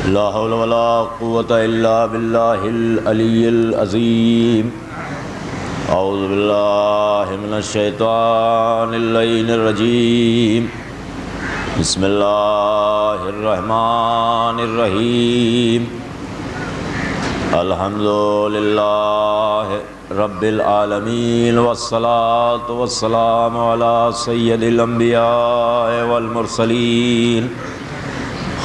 لا حول ولا قوة إلا بالله العلي العظيم أعوذ بالله من الشيطان اللعين الرجيم بسم الله الرحمن الرحيم الحمد لله رب العالمين والصلاة والسلام على سيد الأنبياء والمرسلين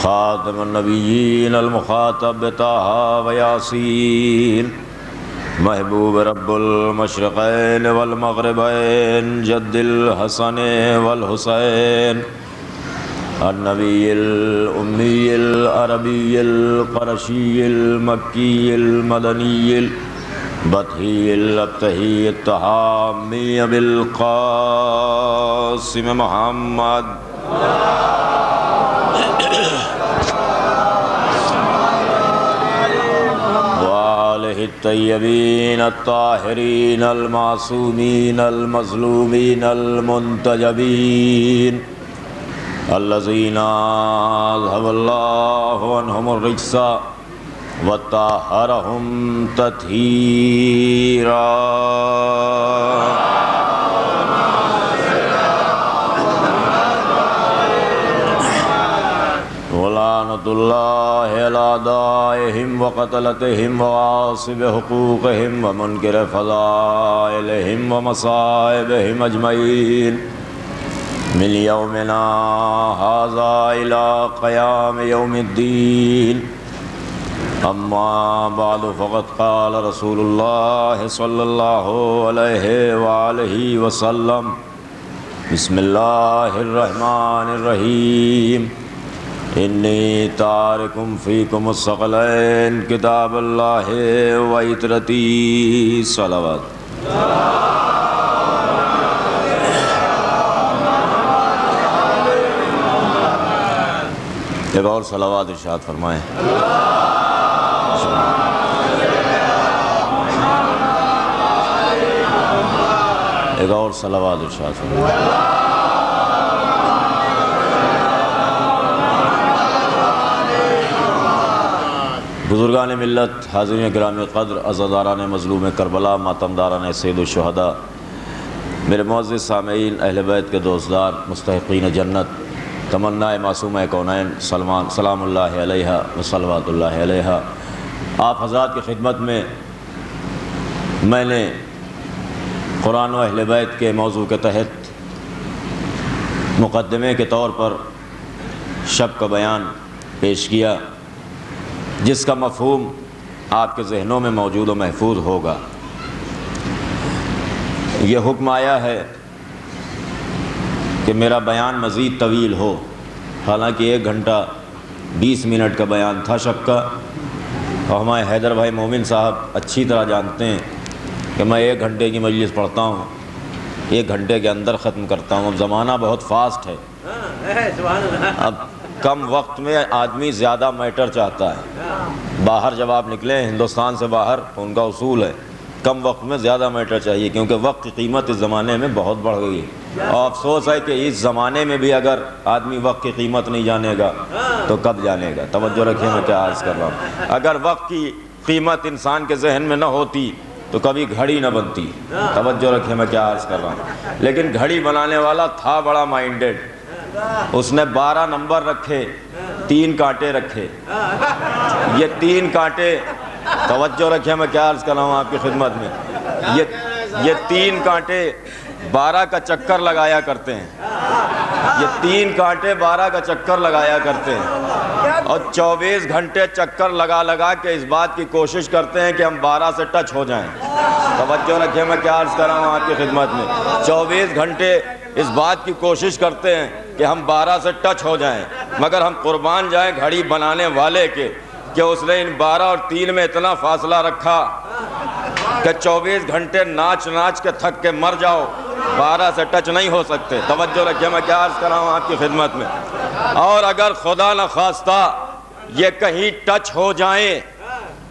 خاتم النبيين المخاطب طه وياسين محبوب رب المشرقين والمغربين جد الحسن والحسين النبي الأمي العربي القرشي المكي المدني البطحي الابتهي التهامي بالقاسم محمد وآله الطيبين الطاهرين المعصومين المظلومين المنتجبين الذين أذهب الله عنهم الرجس وطهرهم تطهيرا ولعنة الله على أعدائهم وقتلتهم وغاصب حقوقهم ومنكر فضائلهم ومصائبهم أجمعين من يومنا هذا إلى قيام يوم الدين أما بعد فقد قال رسول الله صلى الله عليه وآله وسلم بسم الله الرحمن الرحيم إني تارك فيكم الثقلين كتاب الله وعترتي صلوات ایک اور صلوات ارشاد فرمائیں ایک اور صلوات ارشاد فرمائیں بزرگان ملت، حاضرین گرامی قدر، عزاداران مظلوم کربلا، ماتمداران سید الشہداء، میرے معزز سامعین، اہل بیت کے دوستدار، مستحقین جنت، تمنا معصومہ کونین سلام اللہ علیہ و صلوات اللہ علیہ، آپ حضرات کی خدمت میں نے قرآن و اہل بیت کے موضوع کے تحت مقدمے کے طور پر شب کا بیان پیش کیا، جس کا مفہوم آپ کے ذہنوں میں موجود و محفوظ ہوگا۔ یہ حکم آیا ہے کہ میرا بیان مزید طویل ہو، حالانکہ 1 گھنٹہ 20 منٹ کا بیان تھا شب کا، اور ہمارے حیدر بھائی مومن صاحب اچھی طرح جانتے ہیں کہ میں 1 گھنٹے کی مجلس پڑھتا ہوں، 1 گھنٹے کے اندر ختم کرتا ہوں۔ اب زمانہ بہت فاسٹ ہے، اب کم وقت میں آدمی زیادہ میٹر چاہتا ہے۔ باہر جب آپ نکلیں ہندوستان سے باہر تو ان کا اصول ہے کم وقت میں زیادہ میٹر چاہیے، کیونکہ وقت کی قیمت اس زمانے میں بہت بڑھ گئی ہے، اور افسوس ہے کہ اس زمانے میں بھی اگر آدمی وقت کی قیمت نہیں جانے گا تو کب جانے گا؟ توجہ رکھیے، میں کیا عرض کر رہا ہوں۔ اگر وقت کی قیمت انسان کے ذہن میں نہ ہوتی تو کبھی گھڑی نہ بنتی۔ توجہ رکھیے، میں کیا عرض کر رہا ہوں۔ لیکن گھڑی بنانے والا تھا بڑا مائنڈڈ، اس نے 12 نمبر رکھے، 3 کانٹے رکھے۔ یہ 3 کانٹے، توجہ رکھیں، میں کیا عرض کر رہا ہوں آپ کی خدمت میں، یہ 3 کانٹے 12 کا چکر لگایا کرتے ہیں، یہ 3 کانٹے 12 کا چکر لگایا کرتے ہیں، اور 24 گھنٹے چکر لگا کے اس بات کی کوشش کرتے ہیں کہ ہم 12 سے ٹچ ہو جائیں۔ توجہ رکھیں، میں کیا عرض کر رہا ہوں آپ کی خدمت میں، 24 گھنٹے اس بات کی کوشش کرتے ہیں کہ ہم 12 سے ٹچ ہو جائیں، مگر ہم قربان جائیں گھڑی بنانے والے کے کہ اس نے ان 12 اور 3 میں اتنا فاصلہ رکھا کہ 24 گھنٹے ناچ کے تھک کے مر جاؤ، 12 سے ٹچ نہیں ہو سکتے۔ توجہ رکھیں، میں کیا عرض کر رہا ہوں آپ کی خدمت میں۔ اور اگر خدا نخواستہ یہ کہیں ٹچ ہو جائیں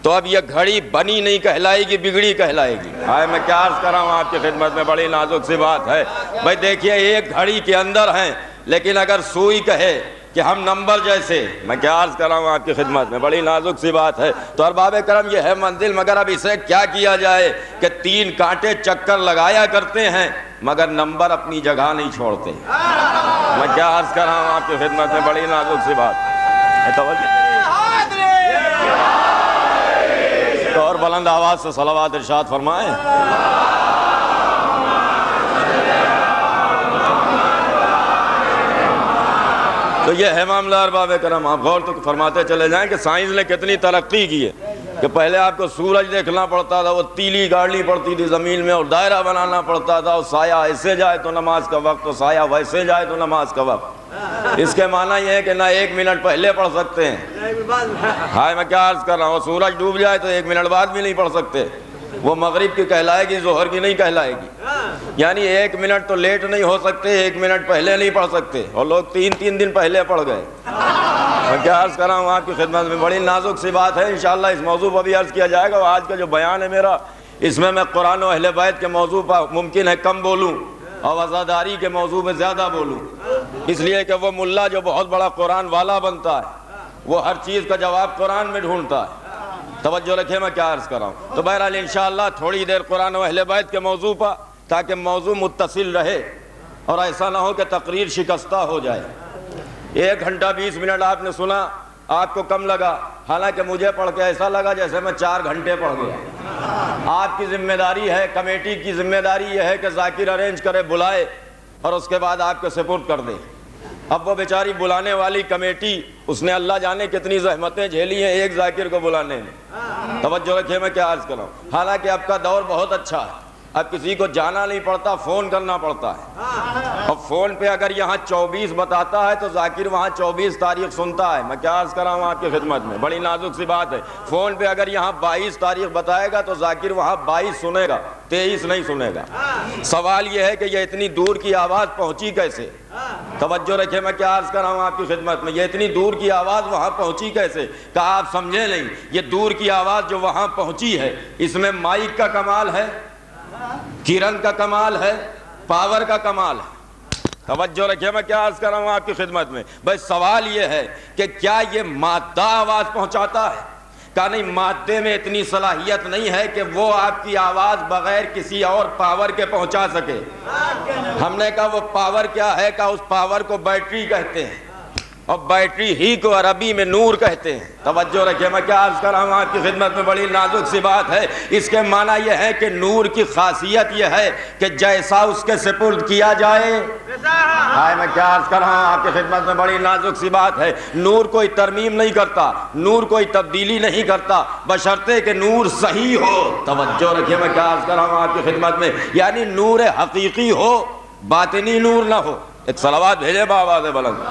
تو اب یہ گھڑی بنی نہیں کہلائے گی، بگڑی کہلائے گی۔ میں کیا عرض کر رہا ہوں آپ کی خدمت میں، بڑی نازک سی بات ہے۔ بھائی دیکھیے، ایک گھڑی کے اندر ہیں، لیکن اگر سوئی کہے کہ ہم نمبر جیسے، میں کیا عرض کر رہا ہوں آپ کی خدمت میں، بڑی نازک سی بات ہے۔ تو ارباب کرم یہ ہے منزل، مگر اب اسے کیا کیا جائے کہ 3 کانٹے چکر لگایا کرتے ہیں مگر نمبر اپنی جگہ نہیں چھوڑتے۔ میں کیا عرض کر رہا ہوں آپ کی خدمت میں، بڑی نازک سی بات ہے۔ تو اور بلند آواز سے صلوات ارشاد فرمائیں۔ تو یہ ہے معاملہ ارباب کرم۔ آپ غور تو فرماتے چلے جائیں کہ سائنس نے کتنی ترقی کی ہے کہ پہلے آپ کو سورج دیکھنا پڑتا تھا، وہ تیلی گاڑنی پڑتی تھی زمین میں اور دائرہ بنانا پڑتا تھا، اور سایہ ایسے جائے تو نماز کا وقت، اور سایہ ویسے جائے تو نماز کا وقت۔ اس کے معنی یہ ہے کہ نہ 1 منٹ پہلے پڑھ سکتے ہیں، ہائے میں کیا عرض کر رہا ہوں، سورج ڈوب جائے تو 1 منٹ بعد بھی نہیں پڑھ سکتے، وہ مغرب کی کہلائے گی، ظہر کی نہیں کہلائے گی۔ یعنی 1 منٹ تو لیٹ نہیں ہو سکتے، 1 منٹ پہلے نہیں پڑھ سکتے، اور لوگ 3 دن پہلے پڑھ گئے۔ میں کیا عرض کر رہا ہوں آپ کی خدمت میں، بڑی نازک سی بات ہے۔ انشاءاللہ اس موضوع پر بھی عرض کیا جائے گا، اور آج کا جو بیان ہے میرا، اس میں قرآن و اہل بیت کے موضوع پر ممکن ہے کم بولوں اور عزاداری کے موضوع میں زیادہ بولوں، اس لیے کہ وہ ملا جو بہت بڑا قرآن والا بنتا ہے وہ ہر چیز کا جواب قرآن میں ڈھونڈتا ہے۔ توجہ رکھیں میں کیا عرض کر رہا ہوں۔ تو بہرحال انشاءاللہ تھوڑی دیر قرآن و اہل بیت کے موضوع پر، تاکہ موضوع متصل رہے اور ایسا نہ ہو کہ تقریر شکستہ ہو جائے۔ 1 گھنٹہ 20 منٹ آپ نے سنا، آپ کو کم لگا، حالانکہ مجھے پڑھ کے ایسا لگا جیسے میں 4 گھنٹے پڑھ گیا۔ آپ کی ذمہ داری ہے، کمیٹی کی ذمہ داری یہ ہے کہ ذاکر ارینج کرے، بلائے اور اس کے بعد آپ کے سپرد کر دے۔ اب وہ بیچاری بلانے والی کمیٹی، اس نے اللہ جانے کتنی زحمتیں جھیلی ہیں ایک ذاکر کو بلانے میں۔ توجہ رکھیں میں کیا عرض کر رہا ہوں۔ حالانکہ اب کا دور بہت اچھا ہے، اب کسی کو جانا نہیں پڑتا، فون کرنا پڑتا ہے، اور فون پہ اگر یہاں 24 بتاتا ہے تو ذاکر وہاں 24 تاریخ سنتا ہے۔ میں کیا عرض کر رہا ہوں آپ کی خدمت میں، بڑی نازک سی بات ہے۔ فون پہ اگر یہاں 22 تاریخ بتائے گا تو ذاکر وہاں 22 سنے گا، 23 نہیں سنے گا۔ سوال یہ ہے کہ یہ اتنی دور کی آواز پہنچی کیسے؟ توجہ رکھیں میں کیا عرض کر رہا ہوں آپ کی خدمت میں، یہ اتنی دور کی آواز وہاں پہنچی کیسے؟ کہا آپ سمجھے نہیں، یہ دور کی آواز جو وہاں پہنچی ہے، اس میں مائک کا کمال ہے، کرن کا کمال ہے، پاور کا کمال ہے۔ توجہ رکھیں میں کیا عرض کر رہا ہوں آپ کی خدمت میں۔ بھائی سوال یہ ہے کہ کیا یہ مادہ آواز پہنچاتا ہے؟ کہا نہیں، مادے میں اتنی صلاحیت نہیں ہے کہ وہ آپ کی آواز بغیر کسی اور پاور کے پہنچا سکے۔ ہم نے کہا وہ پاور کیا ہے؟ کہا اس پاور کو بیٹری کہتے ہیں، اور بیٹری ہی کو عربی میں نور کہتے ہیں۔ توجہ رکھیں میں کیا عرض کر رہا ہوں آپ کی خدمت میں، بڑی نازک سی بات ہے۔ اس کے معنی یہ ہے کہ نور کی خاصیت یہ ہے کہ جیسا اس کے سپرد کیا جائے، میں کیا عرض کر رہا ہوں آپ کی خدمت میں، بڑی نازک سی بات ہے۔ نور کوئی ترمیم نہیں کرتا، نور کوئی تبدیلی نہیں کرتا، بشرطے کہ نور صحیح ہو۔ توجہ رکھیں میں کیا عرض کر رہا ہوں آپ کی خدمت میں، یعنی نور حقیقی ہو، باطنی نور نہ ہو۔ ایک صلوات بھیجے بآواز بلند۔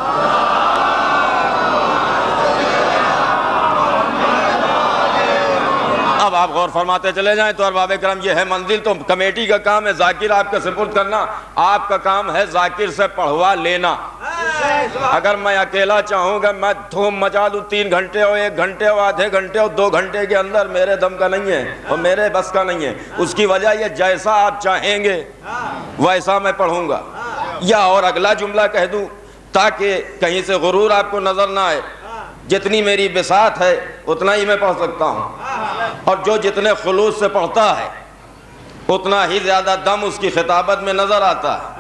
اب آپ غور فرماتے چلے جائیں تو ارباب کرم یہ ہے منزل، تو کمیٹی کا کام ہے ذاکر آپ کا سپرد کرنا، آپ کا کام ہے ذاکر سے پڑھوا لینا۔ اگر میں اکیلا چاہوں گا میں دھوم مچا دوں 3 گھنٹے اور 1 گھنٹے اور آدھے گھنٹے اور 2 گھنٹے کے اندر، میرے دم کا نہیں ہے اور میرے بس کا نہیں ہے۔ اس کی وجہ یہ جیسا آپ چاہیں گے ویسا میں پڑھوں گا، یا اور اگلا جملہ کہہ دوں تاکہ کہیں سے غرور آپ کو نظر نہ آئے، جتنی میری بساط ہے اتنا ہی میں پڑھ سکتا ہوں، اور جو جتنے خلوص سے پڑھتا ہے اتنا ہی زیادہ دم اس کی خطابت میں نظر آتا ہے۔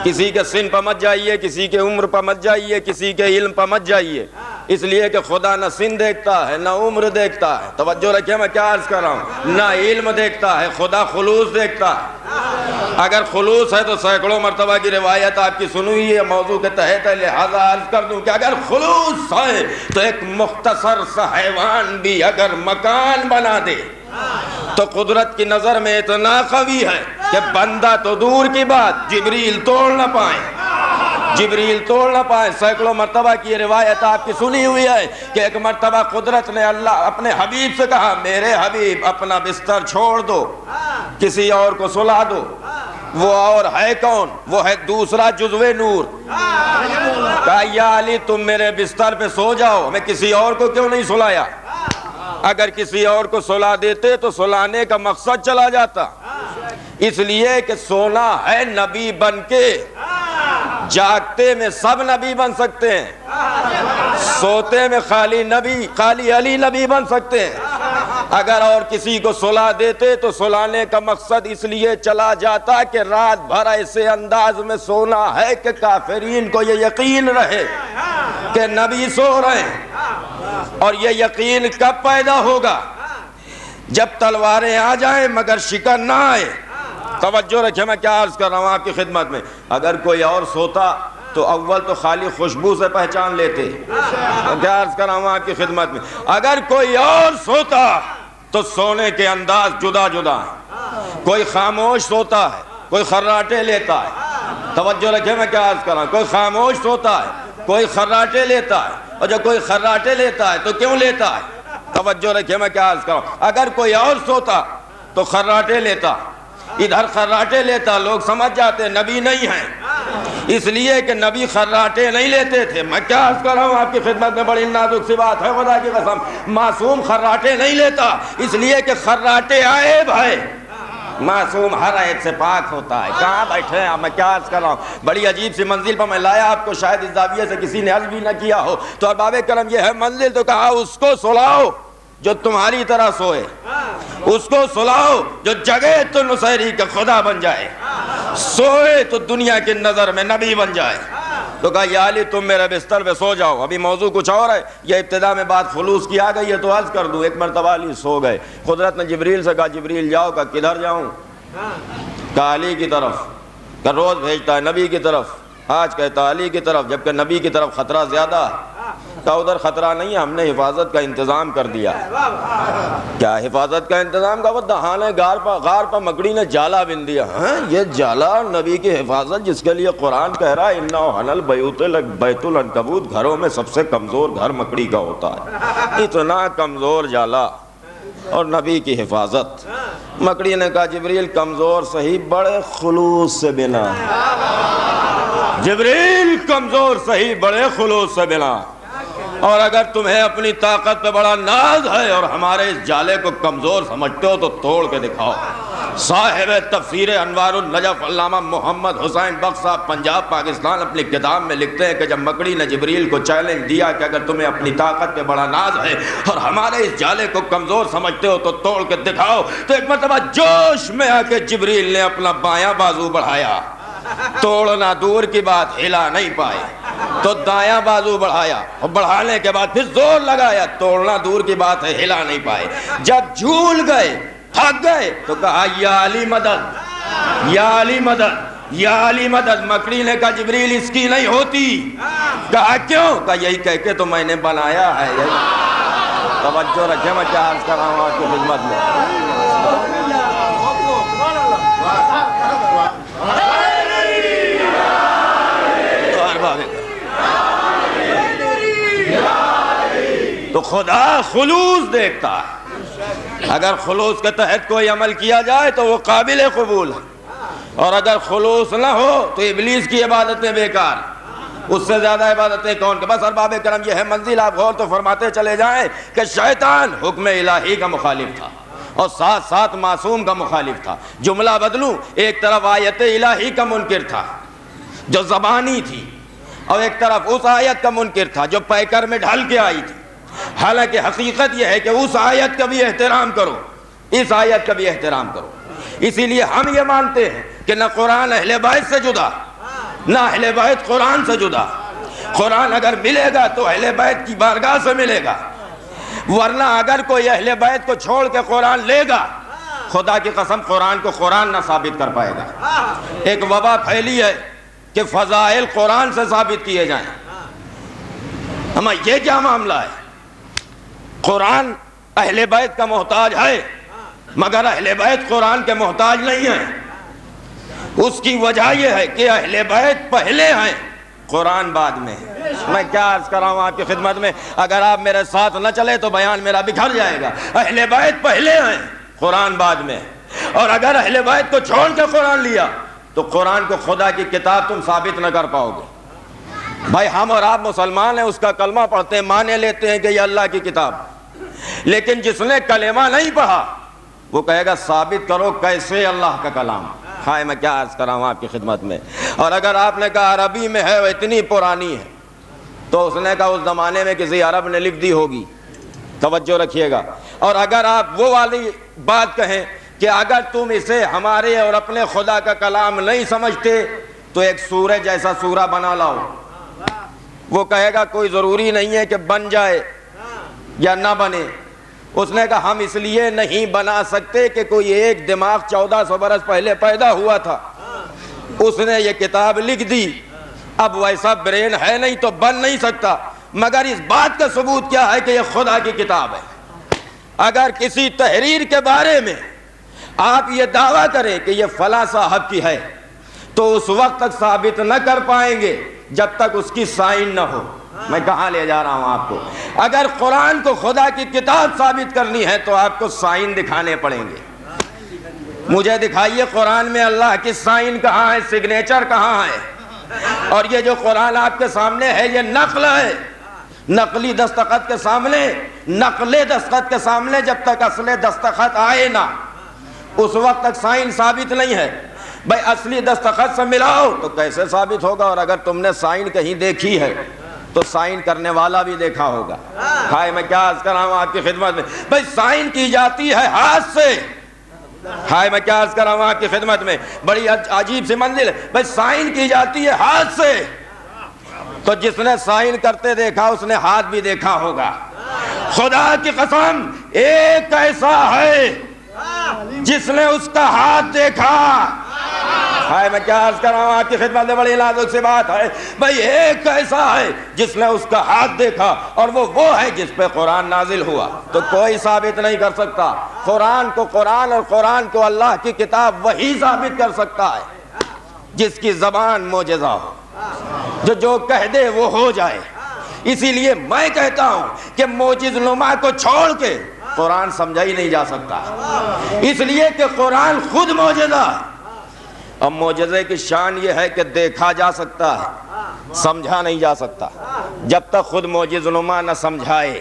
کسی کے سن پر مت جائیے، کسی کے عمر پر مت جائیے، کسی کے علم پر مت جائیے، اس لیے کہ خدا نہ سن دیکھتا ہے نہ عمر دیکھتا ہے۔ توجہ رکھیں میں کیا عرض کر رہا ہوں، نہ علم دیکھتا ہے، خدا خلوص دیکھتا ہے۔ اگر خلوص ہے تو سینکڑوں مرتبہ کی روایت آپ کی سنی ہوئی ہے، موضوع کے تحت ہے، لہذا عرض کر دوں کہ اگر خلوص ہے تو ایک مختصر سا حیوان بھی اگر مکان بنا دے تو قدرت کی نظر میں اتنا قوی ہے کہ بندہ تو دور کی بات جبریل توڑ نہ پائیں، جبریل توڑ نہ پائیں۔ سینکڑوں مرتبہ کی روایت آپ کی سنی ہوئی ہے کہ ایک مرتبہ قدرت نے اللہ اپنے حبیب سے کہا، میرے حبیب اپنا بستر چھوڑ دو، کسی اور کو سلا دو۔ وہ اور ہے کون؟ وہ ہے دوسرا جزو نور۔ کہا یا علی تم میرے بستر پہ سو جاؤ، میں کسی اور کو کیوں نہیں سلایا؟ اگر کسی اور کو سلا دیتے تو سلانے کا مقصد چلا جاتا، اس لیے کہ سونا ہے نبی بن کے، جاگتے میں سب نبی بن سکتے ہیں، سوتے میں خالی علی نبی بن سکتے ہیں، اگر اور کسی کو سلا دیتے تو سلانے کا مقصد اس لیے چلا جاتا کہ رات بھر ایسے انداز میں سونا ہے کہ کافرین کو یہ یقین رہے کہ نبی سو رہے ہیں۔ اور یہ یقین کب پیدا ہوگا؟ جب تلواریں آ جائیں مگر شکن نہ آئے۔ توجہ رکھیں، میں کیا عرض کر رہا ہوں آپ کی خدمت میں، اگر کوئی اور سوتا تو اول تو خالی خوشبو سے پہچان لیتے۔ کیا عرض کر رہا ہوں آپ کی خدمت میں، اگر کوئی اور سوتا تو سونے کے انداز جدا جدا ہیں۔ کوئی خاموش سوتا ہے، کوئی خراٹے لیتا ہے۔ توجہ رکھیں، میں کیا عرض کر رہا ہوں، کوئی خاموش سوتا ہے، کوئی خراٹے لیتا ہے، اور جب کوئی خراٹے لیتا ہے تو کیوں لیتا ہے؟ توجہ رکھیں، میں کیا عرض کر رہا ہوں، اگر کوئی اور سوتا تو خراٹے لیتا، ادھر خراٹے لیتا، لوگ سمجھ جاتے نبی نہیں ہیں، اس لیے کہ نبی خراٹے نہیں لیتے تھے۔ میں کیا عرض کر رہا ہوں آپ کی خدمت میں، بڑی نازک سی بات ہے، خدا کی قسم، معصوم خراٹے نہیں لیتا، اس لیے کہ خراٹے عیب ہے، معصوم ہر عیب سے پاک ہوتا ہے۔ کہاں بیٹھے ہیں؟ میں کیا عرض کر رہا ہوں، بڑی عجیب سی منزل پر میں لایا آپ کو، شاید اس زاویے سے کسی نے عرض بھی نہ کیا ہو۔ تو ارباب کرم یہ ہے منزل، تو کہا اس کو سلاؤ جو تمہاری طرح سوئے، اس کو سلاؤ جو جگے تو نصیری کا خدا بن جائے، سوئے تو دنیا کی نظر میں نبی بن جائے۔ تو کہا یا علی تم میرے بستر پہ سو جاؤ، ابھی موضوع کچھ اور ہے، یہ ابتدا میں بات خلوص کی آ گئی ہے تو عرض کر دوں۔ ایک مرتبہ علی سو گئے، قدرت نے جبریل سے کہا جبریل جاؤ، کہا کدھر جاؤں؟ کہا علی کی طرف، کہ روز بھیجتا ہے نبی کی طرف، آج کہتا علی کی طرف، جبکہ نبی کی طرف خطرہ زیادہ ہے۔ کہا ادھر خطرہ نہیں ہے، ہم نے حفاظت کا انتظام کر دیا۔ کیا حفاظت کا انتظام؟ کا وہ دہانے غار پر مکڑی نے جالا بن دیا۔ ہاں یہ جالا نبی کی حفاظت، جس کے لیے قرآن کہہ رہا ہے انَّهُ حَلَ الْبَيْتُ بیت العنکبوت، گھروں میں سب سے کمزور گھر مکڑی کا ہوتا ہے، اتنا کمزور جالا اور نبی کی حفاظت۔ مکڑی نے کہا جبریل کمزور صحیح، بڑے خلوص سے بنا، جبریل کمزور صحیح بڑے خلوص سے بنا، اور اگر تمہیں اپنی طاقت پہ بڑا ناز ہے اور ہمارے اس جالے کو کمزور سمجھتے ہو تو توڑ کے دکھاؤ۔ صاحب تفسیر انوار النجف علامہ محمد حسین بخش صاحب پنجاب پاکستان اپنی کتاب میں لکھتے ہیں کہ جب مکڑی نے جبریل کو چیلنج دیا کہ اگر تمہیں اپنی طاقت پہ بڑا ناز ہے اور ہمارے اس جالے کو کمزور سمجھتے ہو تو توڑ کے دکھاؤ، تو ایک مرتبہ جوش میں آ کے جبریل نے اپنا بایاں بازو بڑھایا، توڑنا دور کی بات ہلا نہیں پائے، تو دایاں بازو بڑھایا اور بڑھانے کے بعد پھر زور لگایا، توڑنا دور کی بات ہے ہلا نہیں پائے۔ جب جھول گئے تھک گئے تو کہا یا علی مدد، یا علی مدد، یا علی مدد۔ مکڑی نے کہا جبریل اس کی نہیں ہوتی۔ کہا کیوں؟ کہا یہی کہہ کے تو میں نے بنایا ہے۔ توجہ رکھیں، میں کیا عرض کر رہا ہوں آپ کی خدمت میں۔ تو خدا خلوص دیکھتا ہے، اگر خلوص کے تحت کوئی عمل کیا جائے تو وہ قابل قبول ہے، اور اگر خلوص نہ ہو تو ابلیس کی عبادتیں بیکار، اس سے زیادہ عبادتیں کون کے؟ بس ارباب کرم یہ ہے منزل، آپ غور تو فرماتے چلے جائیں کہ شیطان حکم الہی کا مخالف تھا اور ساتھ ساتھ معصوم کا مخالف تھا۔ جملہ بدلوں، ایک طرف آیت الہی کا منکر تھا جو زبانی تھی، اور ایک طرف اس آیت کا منکر تھا جو پیکر میں ڈھل کے آئی تھی۔ حالانکہ حقیقت یہ ہے کہ اس آیت کا بھی احترام کرو، اس آیت کا بھی احترام کرو۔ اسی لیے ہم یہ مانتے ہیں کہ نہ قرآن اہل بیت سے جدا، نہ اہل بیت قرآن سے جدا۔ قرآن اگر ملے گا تو اہل بیت کی بارگاہ سے ملے گا، ورنہ اگر کوئی اہل بیت کو چھوڑ کے قرآن لے گا، خدا کی قسم قرآن کو قرآن نہ ثابت کر پائے گا۔ ایک وبا پھیلی ہے کہ فضائل قرآن سے ثابت کیے جائیں، اما یہ کیا معاملہ ہے؟ قرآن اہل بیت کا محتاج ہے، مگر اہل بیت قرآن کے محتاج نہیں ہیں۔ اس کی وجہ یہ ہے کہ اہل بیت پہلے ہیں، قرآن بعد میں ہے۔ میں کیا عرض کر رہا ہوں آپ کی خدمت میں، اگر آپ میرے ساتھ نہ چلے تو بیان میرا بکھر جائے گا۔ اہل بیت پہلے ہیں، قرآن بعد میں ہے، اور اگر اہل بیت کو چھوڑ کے قرآن لیا تو قرآن کو خدا کی کتاب تم ثابت نہ کر پاؤ گے۔ بھائی ہم اور آپ مسلمان ہیں، اس کا کلمہ پڑھتے ہیں، مانے لیتے ہیں کہ یہ اللہ کی کتاب، لیکن جس نے کلمہ نہیں پڑھا وہ کہے گا ثابت کرو کیسے اللہ کا کلام۔ ہائے میں کیا عرض کر رہا ہوں آپ کی خدمت میں۔ اور اگر آپ نے کہا عربی میں ہے وہ اتنی پرانی ہے، تو اس نے کہا اس زمانے میں کسی عرب نے لکھ دی ہوگی، توجہ رکھیے گا۔ اور اگر آپ وہ والی بات کہیں کہ اگر تم اسے ہمارے اور اپنے خدا کا کلام نہیں سمجھتے تو ایک سورہ جیسا سورہ بنا لاؤ، وہ کہے گا کوئی ضروری نہیں ہے کہ بن جائے یا نہ بنے۔ اس نے کہا ہم اس لیے نہیں بنا سکتے کہ کوئی ایک دماغ 1400 برس پہلے پیدا ہوا تھا، اس نے یہ کتاب لکھ دی، اب ویسا برین ہے نہیں تو بن نہیں سکتا، مگر اس بات کا ثبوت کیا ہے کہ یہ خدا کی کتاب ہے۔ اگر کسی تحریر کے بارے میں آپ یہ دعویٰ کریں کہ یہ فلاں صاحب کی ہے تو اس وقت تک ثابت نہ کر پائیں گے جب تک اس کی سائن نہ ہو۔ میں کہاں لے جا رہا ہوں آپ کو؟ اگر قرآن کو خدا کی کتاب ثابت کرنی ہے تو آپ کو سائن دکھانے پڑیں گے۔ مجھے دکھائیے قرآن میں اللہ کی سائن کہاں ہے، سگنیچر کہاں ہے؟ اور یہ جو قرآن آپ کے سامنے ہے یہ نقل ہے، نقلی دستخط کے سامنے، نقل دستخط کے سامنے جب تک اصل دستخط آئے نا اس وقت تک سائن ثابت نہیں ہے۔ بھائی اصلی دستخط سے ملاؤ تو کیسے ثابت ہوگا؟ اور اگر تم نے سائن کہیں دیکھی ہے تو سائن کرنے والا بھی دیکھا ہوگا۔ ہائے میں کیا عرض کر رہا ہوں آپ کی خدمت میں، بھائی سائن کی جاتی ہے ہاتھ سے۔ ہائے میں کیا عرض کر رہا ہوں آپ کی خدمت میں، بڑی عجیب سی منزل ہے، بھائی سائن کی جاتی ہے ہاتھ سے، تو جس نے سائن کرتے دیکھا اس نے ہاتھ بھی دیکھا ہوگا۔ خدا کی قسم ایک ایسا ہے جس نے اس کا ہاتھ دیکھا۔ ہائے میں کیا عرض کر رہا ہوں آپ کی خدمت میں، بڑی نازک سی بات ہے، بھائی ایک ایسا ہے جس نے اس کا ہاتھ دیکھا اور وہ ہے جس پہ قرآن نازل ہوا۔ تو کوئی ثابت نہیں کر سکتا، قرآن کو قرآن اور قرآن کو اللہ کی کتاب وہی ثابت کر سکتا ہے جس کی زبان معجزہ ہو، جو کہہ دے وہ ہو جائے۔ اسی لیے میں کہتا ہوں کہ معجز نما کو چھوڑ کے قرآن سمجھا ہی نہیں جا سکتا، اس لیے کہ قرآن خود معجزہ ہے۔ اب معجزے کی شان یہ ہے کہ دیکھا جا سکتا ہے، سمجھا نہیں جا سکتا جب تک خود معجز نما نہ سمجھائے۔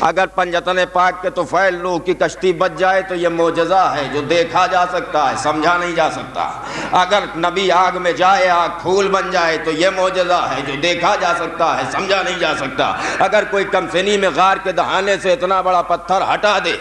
اگر پنجتن پاک کے طفیل نوح کی کشتی بچ جائے تو یہ معجزہ ہے جو دیکھا جا سکتا ہے، سمجھا نہیں جا سکتا۔ اگر نبی آگ میں جائے آگ پھول بن جائے تو یہ معجزہ ہے جو دیکھا جا سکتا ہے، سمجھا نہیں جا سکتا۔ اگر کوئی کمسنی میں غار کے دہانے سے اتنا بڑا پتھر ہٹا دے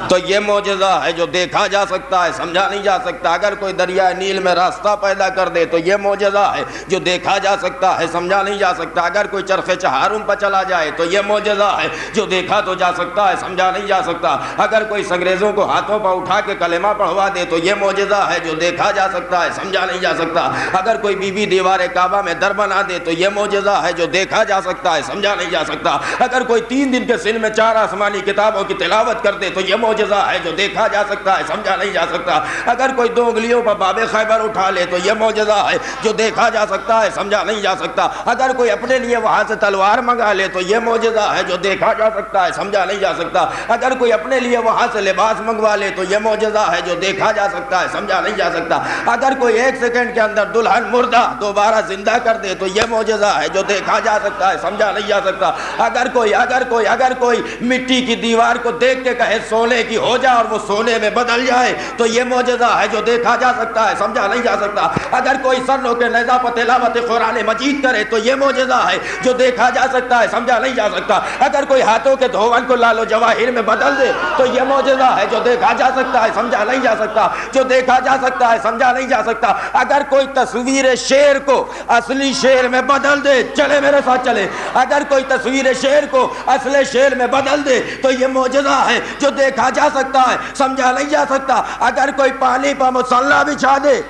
تو یہ معجزہ ہے جو دیکھا جا سکتا ہے، سمجھا نہیں جا سکتا۔ اگر کوئی دریائے نیل میں راستہ پیدا کر دے تو یہ معجزہ ہے جو دیکھا جا سکتا ہے، سمجھا نہیں جا سکتا۔ اگر کوئی چرخ چہارم پر چلا جائے تو یہ معجزہ ہے جو دیکھا تو جا سکتا ہے، سمجھا نہیں جا سکتا۔ اگر کوئی انگریزوں کو ہاتھوں پر اٹھا کے کلمہ پڑھوا دے تو یہ معجزہ ہے جو دیکھا جا سکتا ہے، سمجھا نہیں جا سکتا۔ اگر کوئی بی بی دیوار کعبہ میں در بنا دے تو یہ معجزہ ہے جو دیکھا جا سکتا ہے، سمجھا نہیں جا سکتا۔ اگر کوئی 3 دن کے سن میں 4 آسمانی کتابوں کی تلاوت کر دے تو یہ معجزہ ہے جو دیکھا جا سکتا ہے، سمجھا نہیں جا سکتا۔ اگر کوئی 2 انگلیوں پر باب خیبر اٹھا لے تو یہ معجزہ ہے جو دیکھا جا سکتا ہے، سمجھا نہیں جا سکتا۔ اگر کوئی اپنے لیے وہاں سے تلوار منگا لے تو یہ معجزہ ہے جو دیکھا جا سکتا ہے، سمجھا نہیں جا سکتا۔ اگر کوئی اپنے لیے وہاں سے لباس منگوا لے تو یہ معجزہ ہے جو دیکھا جا سکتا ہے، سمجھا نہیں جا سکتا۔ اگر کوئی 1 سیکنڈ کے اندر دلہن مردہ دوبارہ زندہ کر دے تو یہ معجزہ ہے جو دیکھا جا سکتا ہے، سمجھا نہیں جا سکتا۔ اگر کوئی مٹی کی دیوار کو دیکھ کے کہے سونے کی ہو جائے اور وہ سونے میں بدل جائے تو یہ معجزہ ہے جو دیکھا جا سکتا ہے، سمجھا نہیں جا سکتا۔ اگر کوئی سروں کے نیزہ پر تلاوت قرآن مجید کرے تو یہ معجزہ ہے جو دیکھا جا سکتا ہے، سمجھا نہیں جا سکتا۔ اگر کوئی ہاتھوں کے دھون کو لال و جواہر میں بدل دے تو یہ معجزہ ہے جو دیکھا جا سکتا ہے، سمجھا نہیں جا سکتا، جو دیکھا جا سکتا ہے، سمجھا نہیں جا سکتا۔ اگر کوئی تصویر شیر کو اصلی شیر میں بدل دے، چلے میرے ساتھ چلے، اگر کوئی تصویر شیر کو اصل شیر میں بدل دے تو یہ معجزہ ہے جو دیکھا جا سکتا ہے، سمجھا نہیں جا سکتا۔ اگر کوئی پانی پر مصلی بچھا دے،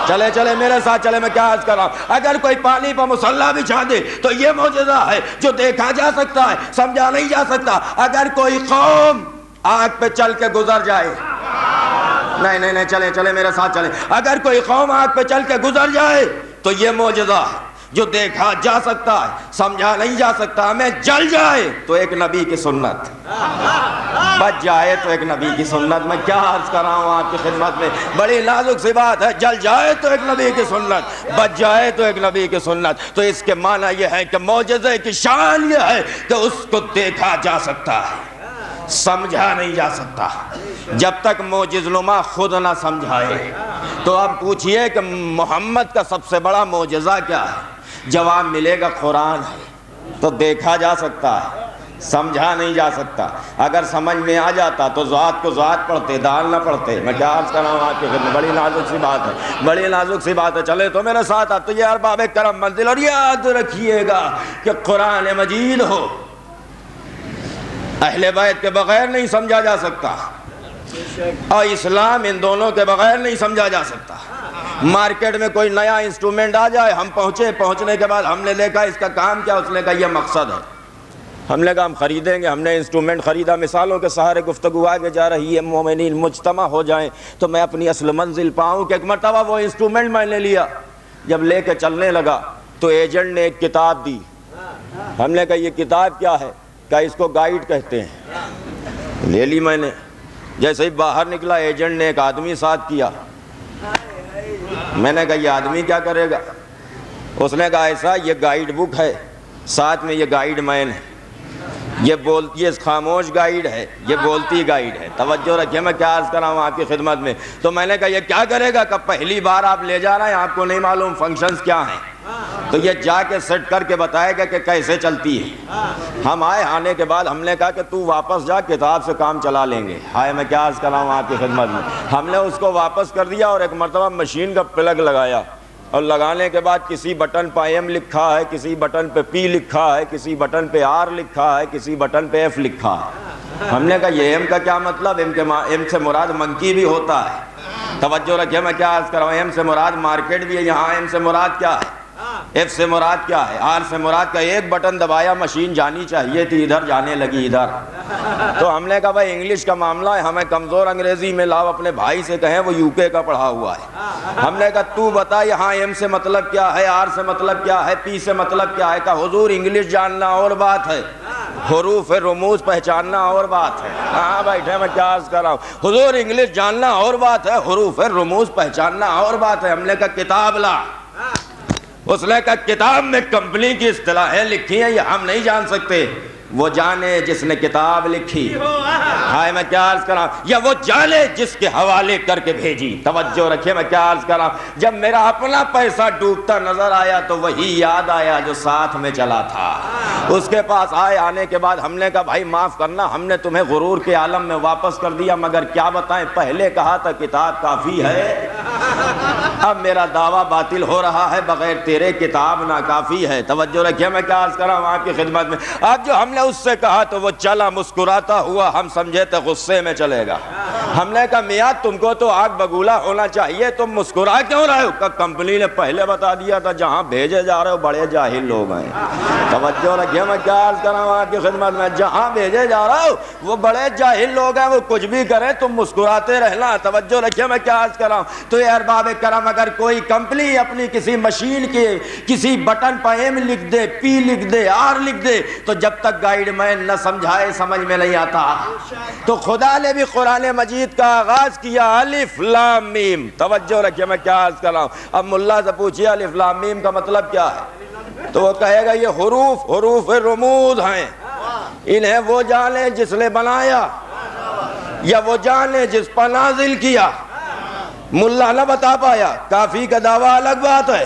چلے میرے ساتھ چلے، میں کیا عرض کر رہا ہوں، اگر کوئی پانی پر مصلی بچھا دے تو یہ معجزہ ہے جو دیکھا جا سکتا ہے، سمجھا نہیں جا سکتا۔ اگر کوئی قوم آگ پہ چل کے گزر جائے، نہیں چلے میرے ساتھ چلے، اگر کوئی قوم آگ پہ چل کے گزر جائے تو یہ معجزہ ہے جو دیکھا جا سکتا ہے، سمجھا نہیں جا سکتا۔ ہمیں جل جائے تو ایک نبی کی سنت، بچ جائے تو ایک نبی کی سنت۔ میں کیا عرض کر رہا ہوں آپ کی خدمت میں، بڑی نازک سی بات ہے، جل جائے تو ایک نبی کی سنت، بچ جائے تو ایک نبی کی سنت۔ تو اس کے معنی یہ ہے کہ معجزے کی شان یہ ہے کہ اس کو دیکھا جا سکتا ہے، سمجھا نہیں جا سکتا جب تک معجز نما خود نہ سمجھائے۔ تو اب پوچھئے کہ محمد کا سب سے بڑا معجزہ کیا ہے؟ جواب ملے گا قرآن ہے تو دیکھا جا سکتا ہے، سمجھا نہیں جا سکتا۔ اگر سمجھ میں آ جاتا تو ذات کو ذات پڑھتے، دال نہ پڑھتے۔ میں کیا عرض کر رہا ہوں آپ کی خدمت، بڑی نازک سی بات ہے، بڑی نازک سی بات ہے۔ چلے تو میرے ساتھ آپ تو یہ ارباب کرم منزل، اور یاد رکھیے گا کہ قرآن مجید ہو اہل بیت کے بغیر نہیں سمجھا جا سکتا، اور اسلام ان دونوں کے بغیر نہیں سمجھا جا سکتا۔ مارکیٹ میں کوئی نیا انسٹرومنٹ آ جائے، ہم پہنچنے کے بعد ہم نے دیکھا اس کا کام کیا، اس نے کہا یہ مقصد ہے، ہم نے کہا ہم خریدیں گے، ہم نے انسٹرومنٹ خریدا۔ مثالوں کے سہارے گفتگو آگے جا رہی ہے، مومنین مجتمع ہو جائیں تو میں اپنی اصل منزل پاؤں کہ ایک مرتبہ وہ انسٹرومنٹ میں نے لیا، جب لے کے چلنے لگا تو ایجنٹ نے ایک کتاب دی، ہم نے کہا یہ کتاب کیا ہے، کہا اس کو گائیڈ کہتے ہیں۔ لے لی میں نے، جیسے ہی باہر نکلا ایجنٹ نے ایک آدمی ساتھ کیا، میں نے کہا یہ آدمی کیا کرے گا، اس نے کہا ایسا یہ گائیڈ بک ہے، ساتھ میں یہ گائیڈ مین ہے، یہ خاموش گائیڈ ہے، یہ بولتی گائیڈ ہے۔ توجہ رکھیے، میں کیا عرض کر رہا ہوں آپ کی خدمت میں۔ تو میں نے کہا یہ کیا کرے گا، کہ پہلی بار آپ لے جا رہے ہیں، آپ کو نہیں معلوم فنکشنز کیا ہیں، تو یہ جا کے سیٹ کر کے بتائے گا کہ کیسے چلتی ہے۔ ہم آنے کے بعد ہم نے کہا کہ تو واپس جا، کتاب سے کام چلا لیں گے۔ ہائے میں کیا عرض کر رہا ہوں آپ کی خدمت میں، ہم نے اس کو واپس کر دیا اور ایک مرتبہ مشین کا پلگ لگایا، اور لگانے کے بعد کسی بٹن پہ ایم لکھا ہے، کسی بٹن پہ پی لکھا ہے، کسی بٹن پہ آر لکھا ہے، کسی بٹن پہ ایف لکھا ہے۔ ہم نے کہا یہ ایم کا کیا مطلب، ایم سے مراد منکی بھی ہوتا ہے۔ توجہ رکھیے، میں کیا عرض کر رہا ہوں، ایم سے مراد مارکیٹ بھی ہے، یہاں ایم سے مراد کیا ہے، ایف سے مراد کیا ہے، آر سے مراد کا ایک بٹن دبایا مشین جانی چاہیے تھی ادھر، جانے لگی ادھر۔ تو ہم نے کہا بھائی انگلش کا معاملہ ہے، ہمیں کمزور انگریزی میں لاؤ، اپنے بھائی سے کہیں وہ یو کے کا پڑھا ہوا ہے۔ ہم نے کہا تو بتا یہاں ایم سے مطلب کیا ہے، آر سے مطلب کیا ہے، پی سے مطلب کیا ہے۔ کہا حضور انگلش جاننا اور بات ہے، حروف رموز پہچاننا اور بات ہے۔ ہاں بیٹھے، میں کیا عرض کر رہا ہوں، حضور انگلش جاننا اور بات ہے، حروف رموز پہچاننا اور بات ہے۔ ہم نے کہا کتاب لا، اس نے کہا کتاب میں کمپنی کی اصطلاحیں لکھی ہیں، یہ ہم نہیں جان سکتے، وہ جانے جس نے کتاب لکھی۔ ہائے میں کیا عرض کر رہا ہوں، یا وہ جانے جس کے حوالے کر کے بھیجی۔ توجہ رکھیے، میں کیا عرض کر رہا ہوں، جب میرا اپنا پیسہ ڈوبتا نظر آیا تو وہی یاد آیا جو ساتھ میں چلا تھا۔ اس کے پاس آنے کے بعد ہم نے کہا بھائی معاف کرنا، ہم نے تمہیں غرور کے عالم میں واپس کر دیا، مگر کیا بتائیں، پہلے کہا تھا کتاب کافی ہے، اب میرا دعویٰ باطل ہو رہا ہے، بغیر تیرے کتاب ناکافی ہے۔ توجہ رکھیے، میں کیا عرض کر رہا ہوں آپ کی خدمت میں۔ اب جو ہم نے اس سے کہا تو وہ چلا مسکراتا ہوا، ہم سمجھے تھے غصے میں چلے گا۔ ہم نے کہا میاں تم کو تو آگ بگولا ہونا چاہیے، تم مسکرا کیوں رہے ہو؟ کہ کمپنی نے پہلے بتا دیا تھا جہاں بھیجے جا رہے ہو بڑے جاہل لوگ ہیں۔ توجہ رکھیے، میں کیا عرض کر رہا ہوں آپ کی خدمت میں، جہاں بھیجے جا رہا ہو وہ بڑے جاہل لوگ ہیں، وہ کچھ بھی کریں تم مسکراتے رہنا۔ توجہ رکھیے، میں کیا عرض کر رہا ہوں، تو یہ ارباب کرم اگر کوئی کمپنی اپنی کسی مشین کے کسی بٹن پہ ایم لکھ دے، پی لکھ دے، آر لکھ دے، تو جب تک گائیڈ مین نہ سمجھائے سمجھ میں نہیں آتا۔ تو خدا نے بھی قرآن مجید کا آغاز کیا الف لام میم۔ توجہ رکھیے، میں کیا عرض کر رہا ہوں، اب ملا سے پوچھئے الف لام میم کا مطلب کیا ہے، تو وہ کہے گا یہ حروف رموز ہیں، انہیں وہ جانے جس نے بنایا یا وہ جانے جس پر نازل کیا۔ ملا نہ بتا پایا، کافی کا دعویٰ الگ بات ہے۔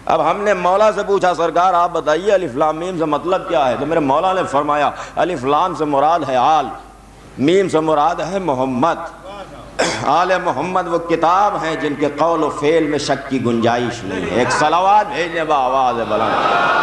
اب ہم نے مولا سے پوچھا سرکار آپ بتائیے الف لام میم سے مطلب کیا ہے، تو میرے مولا نے فرمایا الف لام سے مراد ہے آل، میم سے مراد ہے محمد۔ آل محمد وہ کتاب ہیں جن کے قول و فعل میں شک کی گنجائش نہیں ہے۔ ایک صلوات بھیجنے با آواز بلند۔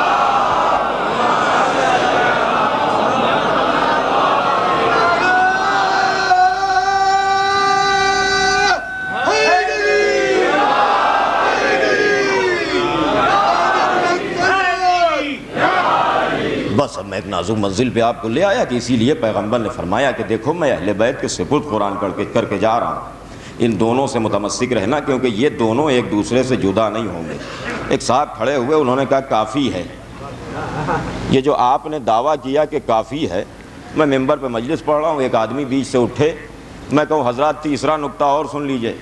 بس اب میں ایک نازک منزل پہ آپ کو لے آیا کہ اسی لیے پیغمبر نے فرمایا کہ دیکھو میں اہل بیت کے سپرد قرآن کر کے جا رہا ہوں، ان دونوں سے متمسک رہنا، کیونکہ یہ دونوں ایک دوسرے سے جدا نہیں ہوں گے۔ ایک صاحب کھڑے ہوئے، انہوں نے کہا کافی ہے، یہ جو آپ نے دعویٰ کیا کہ کافی ہے، میں ممبر پہ مجلس پڑھ رہا ہوں، ایک آدمی بیچ سے اٹھے، میں کہوں حضرات تیسرا نقطہ اور سن لیجئے،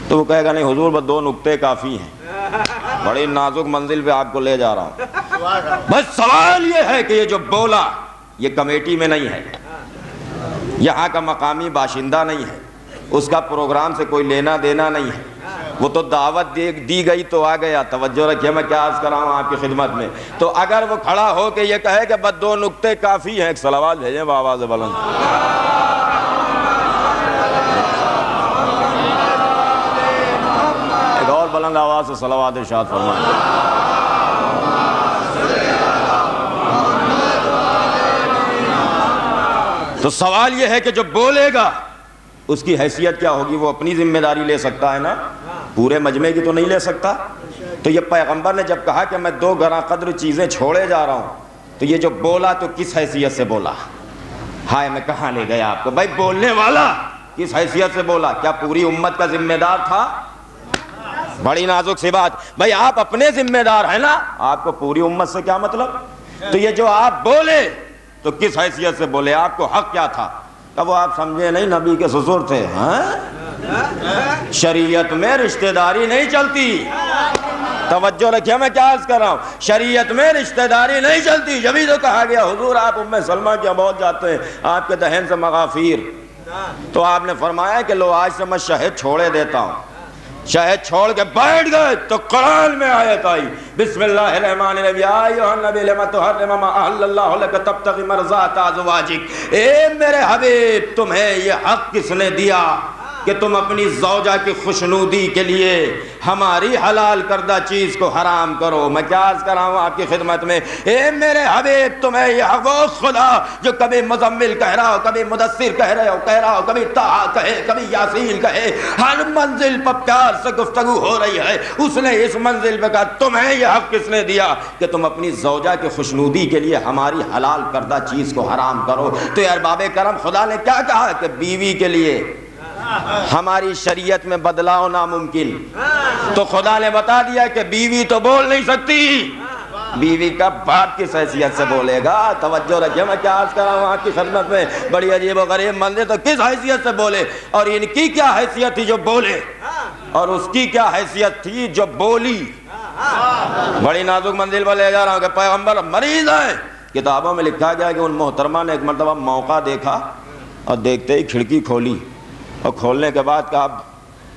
تو وہ کہے گا نہیں حضور بس 2 نقطے کافی ہیں۔ بڑی نازک منزل پہ آپ کو لے جا رہا ہوں۔ بس سوال یہ ہے کہ یہ جو بولا یہ کمیٹی میں نہیں ہے، یہاں کا مقامی باشندہ نہیں ہے، اس کا پروگرام سے کوئی لینا دینا نہیں ہے، وہ تو دعوت دی گئی تو آ گیا. توجہ رکھیے, میں کیا عرض کر رہا ہوں آپ کی خدمت میں. تو اگر وہ کھڑا ہو کے یہ کہے کہ بس 2 نقطے کافی ہیں, ایک صلوات بھیجیں بآواز بلند. ایک اور بلند آواز سے صلوات ارشاد فرمائیں. تو سوال یہ ہے کہ جو بولے گا اس کی حیثیت کیا ہوگی؟ وہ اپنی ذمہ داری لے سکتا ہے نا, پورے مجمع کی تو نہیں لے سکتا. تو یہ پیغمبر نے جب کہا کہ میں 2 گراں قدر چیزیں چھوڑے جا رہا ہوں, تو یہ جو بولا تو کس حیثیت سے بولا؟ ہائے میں کہاں لے گیا آپ کو بھائی. بولنے والا کس حیثیت سے بولا؟ کیا پوری امت کا ذمہ دار تھا؟ بڑی نازک سی بات بھائی, آپ اپنے ذمہ دار ہیں نا, آپ کو پوری امت سے کیا مطلب؟ تو یہ جو آپ بولے تو کس حیثیت سے بولے؟ آپ کو حق کیا تھا؟ اب وہ آپ سمجھے نہیں, نبی کے سسر تھے. شریعت میں رشتہ داری نہیں چلتی. توجہ رکھیے, میں کیا عرض کر رہا ہوں, شریعت میں رشتہ داری نہیں چلتی. جبھی تو کہا گیا حضور آپ ام سلمہ کے بہت جاتے ہیں, آپ کے دہن سے مغافیر. تو آپ نے فرمایا کہ لو آج سے میں شہد چھوڑے دیتا ہوں. شہد چھوڑ کے بیٹھ گئے تو قرآن میں آیت آئی, بسم اللہ الرحمن الرحیم, یا ایھا النبی لم تحرم ما احل اللہ لک تبتغی مرضات ازواجک. اے میرے حبیب, تمہیں یہ حق کس نے دیا کہ تم اپنی زوجہ کی خوشنودی کے لیے ہماری حلال کردہ چیز کو حرام کرو؟ میں کیا عرض کر رہا ہوں آپ کی خدمت میں, اے میرے حبیب تمہیں یہ وہ خدا جو کبھی مزمل کہہ رہا ہو, کبھی مدثر کہہ رہا ہو, کبھی طٰہٰ کہے, کبھی یاسین کہے, ہر منزل پر پیار سے گفتگو ہو رہی ہے, اس نے اس منزل پہ کہا تمہیں یہ حق کس نے دیا کہ تم اپنی زوجہ کی خوشنودی کے لیے ہماری حلال کردہ چیز کو حرام کرو؟ تو یار باب کرم خدا نے کیا کہا کہ بیوی کے لیے ہماری شریعت میں بدلاؤ ناممکن. تو خدا نے بتا دیا کہ بیوی تو بول نہیں سکتی, بیوی کا باپ کس حیثیت سے بولے گا؟ توجہ رکھیے, میں کیا عرض کر رہا ہوں آپ کی خدمت میں, بڑی عجیب و غریب منظر. تو کس حیثیت سے بولے, اور ان کی کیا حیثیت تھی جو بولے, اور اس کی کیا حیثیت تھی جو بولی؟ بڑی نازک منزل پر لے جا رہا ہوں کہ پیغمبر مریض ہیں. کتابوں میں لکھا گیا کہ ان محترمہ نے ایک مرتبہ موقع دیکھا اور دیکھتے ہی کھڑکی کھولی, اور کھولنے کے بعد کہا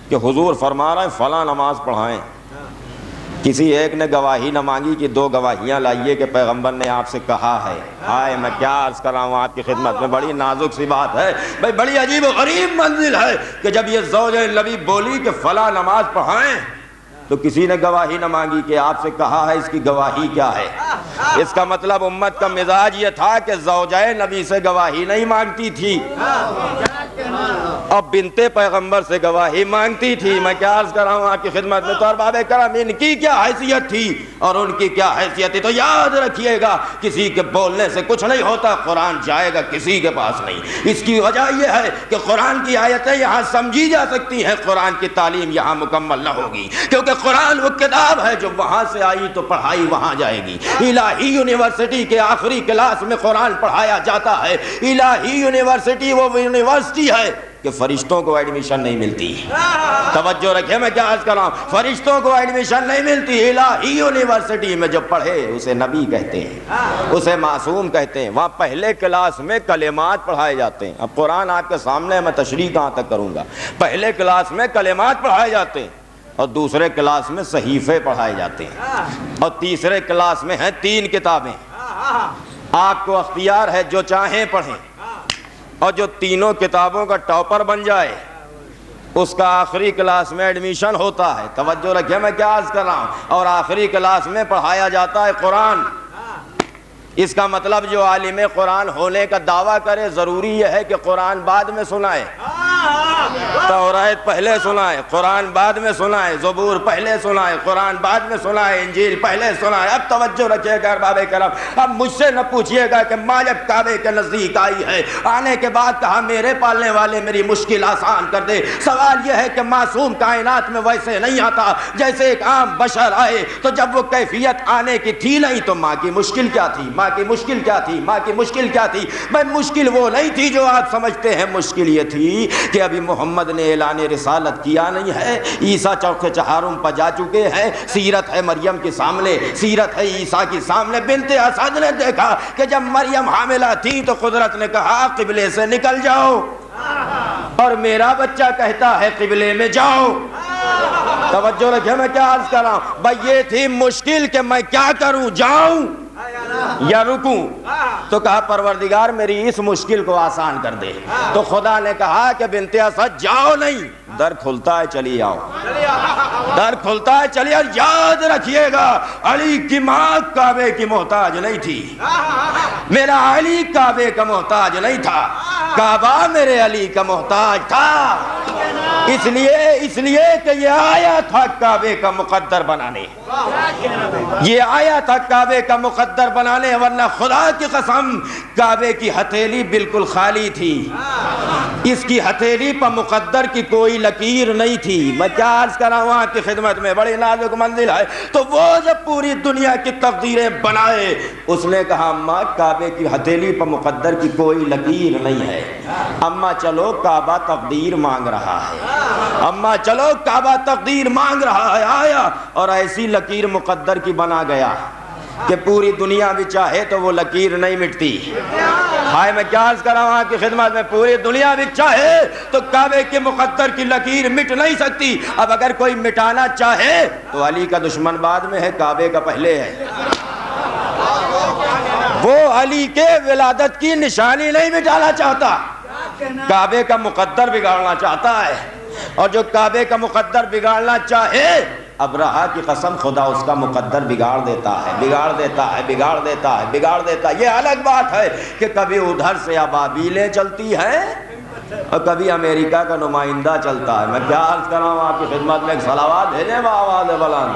کہ حضور فرما رہے ہیں فلاں نماز پڑھائیں. کسی ایک نے گواہی نہ مانگی کہ 2 گواہیاں لائیے کہ پیغمبر نے آپ سے کہا ہے. ہائے میں کیا عرض کر رہا ہوں آپ کی خدمت میں, بڑی نازک سی بات ہے بھائی, بڑی عجیب و غریب منزل ہے کہ جب یہ زوجہ نبی بولی کہ فلاں نماز پڑھائیں تو کسی نے گواہی نہ مانگی کہ آپ سے کہا ہے, اس کی گواہی کیا ہے؟ اس کا مطلب امت کا مزاج یہ تھا کہ زوجہ نبی سے گواہی نہیں مانگتی تھی, اب بنت پیغمبر سے گواہی مانگتی تھی. میں کیا عرض کر رہا ہوں آپ کی خدمت میں. تو ارباب کرام ان کی کیا حیثیت تھی اور ان کی کیا حیثیت تھی؟ تو یاد رکھیے گا, کسی کے بولنے سے کچھ نہیں ہوتا, قرآن جائے گا کسی کے پاس نہیں. اس کی وجہ یہ ہے کہ قرآن کی آیتیں یہاں سمجھی جا سکتی ہیں, قرآن کی تعلیم یہاں مکمل نہ ہوگی, کیونکہ قرآن وہ کتاب ہے جو وہاں سے آئی تو پڑھائی وہاں جائے گی. الہی یونیورسٹی کے آخری کلاس میں قرآن پڑھایا جاتا ہے. الہی یونیورسٹی وہ یونیورسٹی ہے کہ فرشتوں کو ایڈمیشن نہیں ملتی. توجہ رکھیں, میں کیا عرض کر رہا ہوں, فرشتوں کو ایڈمیشن نہیں ملتی. الہی یونیورسٹی میں جو پڑھے اسے نبی کہتے ہیں, اسے معصوم کہتے ہیں. وہاں پہلے کلاس میں کلمات پڑھائے جاتے ہیں. اب قرآن آپ کے سامنے, میں تشریح کہاں تک کروں گا. پہلے کلاس میں کلمات پڑھائے جاتے ہیں, اور دوسرے کلاس میں صحیفے پڑھائے جاتے ہیں, اور تیسرے کلاس میں ہیں 3 کتابیں. آپ کو اختیار ہے جو چاہیں پڑھیں, اور جو تینوں کتابوں کا ٹاپر بن جائے اس کا آخری کلاس میں ایڈمیشن ہوتا ہے. توجہ رکھیں, میں کیا عرض کر رہا ہوں. اور آخری کلاس میں پڑھایا جاتا ہے قرآن. اس کا مطلب جو عالم قرآن ہونے کا دعویٰ کرے, ضروری یہ ہے کہ قرآن بعد میں سنائے, تورات پہلے سنائے, قرآن بعد میں سنائے, زبور پہلے سنائے, قرآن بعد میں سنائے, انجیل پہلے سنائے. اب توجہ رکھیے گا ارباب کرام, اب مجھ سے نہ پوچھیے گا کہ ماں جب کعبے کے نزدیک آئی ہے, آنے کے بعد کہا میرے پالنے والے میری مشکل آسان کر دے. سوال یہ ہے کہ معصوم کائنات میں ویسے نہیں آتا جیسے ایک عام بشر آئے, تو جب وہ کیفیت آنے کی تھی نہیں تو ماں کی مشکل کیا تھی, ماں کی مشکل کیا تھی, ماں کی مشکل کیا تھی؟ بھائی مشکل وہ نہیں تھی جو آپ سمجھتے ہیں. مشکل یہ تھی کہ ابھی محمد نے اعلان رسالت کیا نہیں ہے, عیسیٰ چوک چہارم پر جا چکے ہیں, سیرت ہے مریم کے سامنے, سیرت ہے عیسیٰ کے سامنے. بنت اسد نے دیکھا کہ جب مریم حاملہ تھی تو قدرت نے کہا قبلے سے نکل جاؤ, اور میرا بچہ کہتا ہے قبلے میں جاؤ. توجہ رکھیں میں کیا عرض کر رہا ہوں بھائی، یہ تھی مشکل کہ میں کیا کروں، جاؤں یا رکوں؟ تو کہا پروردگار میری اس مشکل کو آسان کر دے۔ تو خدا نے کہا کہ بنت اسد جاؤ نہیں، در کھلتا ہے چلی آؤ، در کھلتا ہے چلی آؤ۔ یاد رکھیے گا علی کی ماں کعبے کی محتاج نہیں تھی، میرا علی کعبے کا محتاج نہیں تھا، کعبہ میرے علی کا محتاج تھا۔ اس لیے کہ یہ آیا تھا کعبے کا مقدر بنانے، یہ آیا تھا کعبے کا مقدر بنانے، ورنہ خدا کی قسم کعبے کی ہتھیلی بالکل خالی تھی، اس کی ہتھیلی پر مقدر کی کوئی لکیر نہیں تھی۔ میں کیا عرض کر رہا ہوں آپ کی خدمت میں، بڑی نازک منزل ہے۔ تو وہ جب پوری دنیا کی تقدیریں بنائے، اس نے کہا اماں کعبے کی ہتھیلی پر مقدر کی کوئی لکیر نہیں ہے، اماں چلو کعبہ تقدیر مانگ رہا ہے، اماں چلو کعبہ تقدیر مانگ رہا ہے۔ آیا اور ایسی لکیر مقدر کی بنا گیا کہ پوری دنیا بھی چاہے تو وہ لکیر نہیں مٹتی۔ ہائے میں کیا عرض کر رہا ہوں آپ کی خدمت میں، پوری دنیا بھی چاہے تو کعبے کے مقدر کی لکیر مٹ نہیں سکتی۔ اب اگر کوئی مٹانا چاہے تو علی کا دشمن بعد میں ہے، کعبے کا پہلے ہے۔ وہ علی کے ولادت کی نشانی نہیں مٹانا چاہتا، کعبے کا مقدر بگاڑنا چاہتا ہے۔ اور جو کعبے کا مقدر بگاڑنا چاہے، ابرہا کی قسم خدا اس کا مقدر بگاڑ دیتا ہے، بگاڑ دیتا ہے، بگاڑ دیتا ہے، بگاڑ دیتا ہے۔ یہ الگ بات ہے کہ کبھی ادھر سے ابابیلیں چلتی ہیں اور کبھی امریکہ کا نمائندہ چلتا ہے۔ میں کیا عرض کر رہا ہوں آپ کی خدمت میں، ایک صلوات بھیجیں بآواز بلند۔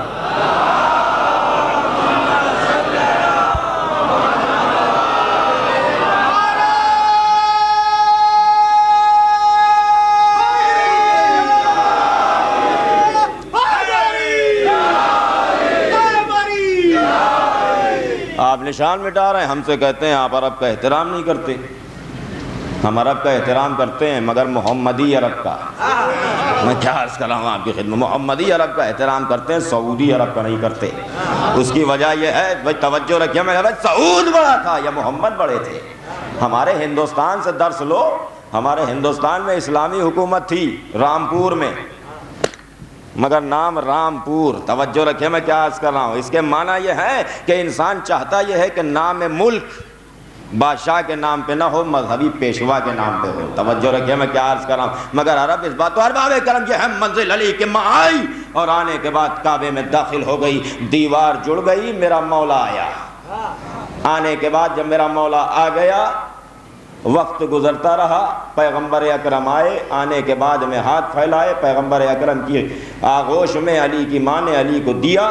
آپ نشان مٹا رہے ہیں، ہم سے کہتے ہیں آپ عرب کا احترام نہیں کرتے۔ ہم عرب کا احترام کرتے ہیں مگر محمدی عرب کا، میں کیا عرض کر رہا ہوں آپ کی خدمت، محمدی عرب کا احترام کرتے ہیں، سعودی عرب کا نہیں کرتے۔ اس کی وجہ یہ ہے بھائی توجہ رکھیے، میں نے بھائی سعود بڑا تھا یا محمد بڑے تھے؟ ہمارے ہندوستان سے درس لو، ہمارے ہندوستان میں اسلامی حکومت تھی رامپور میں، مگر نام رامپور۔ توجہ رکھیں میں کیا عرض کر رہا ہوں، اس کے معنی یہ ہے کہ انسان چاہتا یہ ہے کہ نام ملک بادشاہ کے نام پہ نہ ہو، مذہبی پیشوا کے نام پہ ہو۔ توجہ رکھیں میں کیا عرض کر رہا ہوں، مگر عرب اس بات تو ارباب کرم یہ ہے منزل علی کے ماں آئی اور آنے کے بعد کعبے میں داخل ہو گئی، دیوار جڑ گئی، میرا مولا آیا۔ آنے کے بعد جب میرا مولا آ گیا، وقت گزرتا رہا، پیغمبر اکرم آئے، آنے کے بعد میں ہاتھ پھیلائے، پیغمبر اکرم کی آغوش میں علی کی ماں نے علی کو دیا۔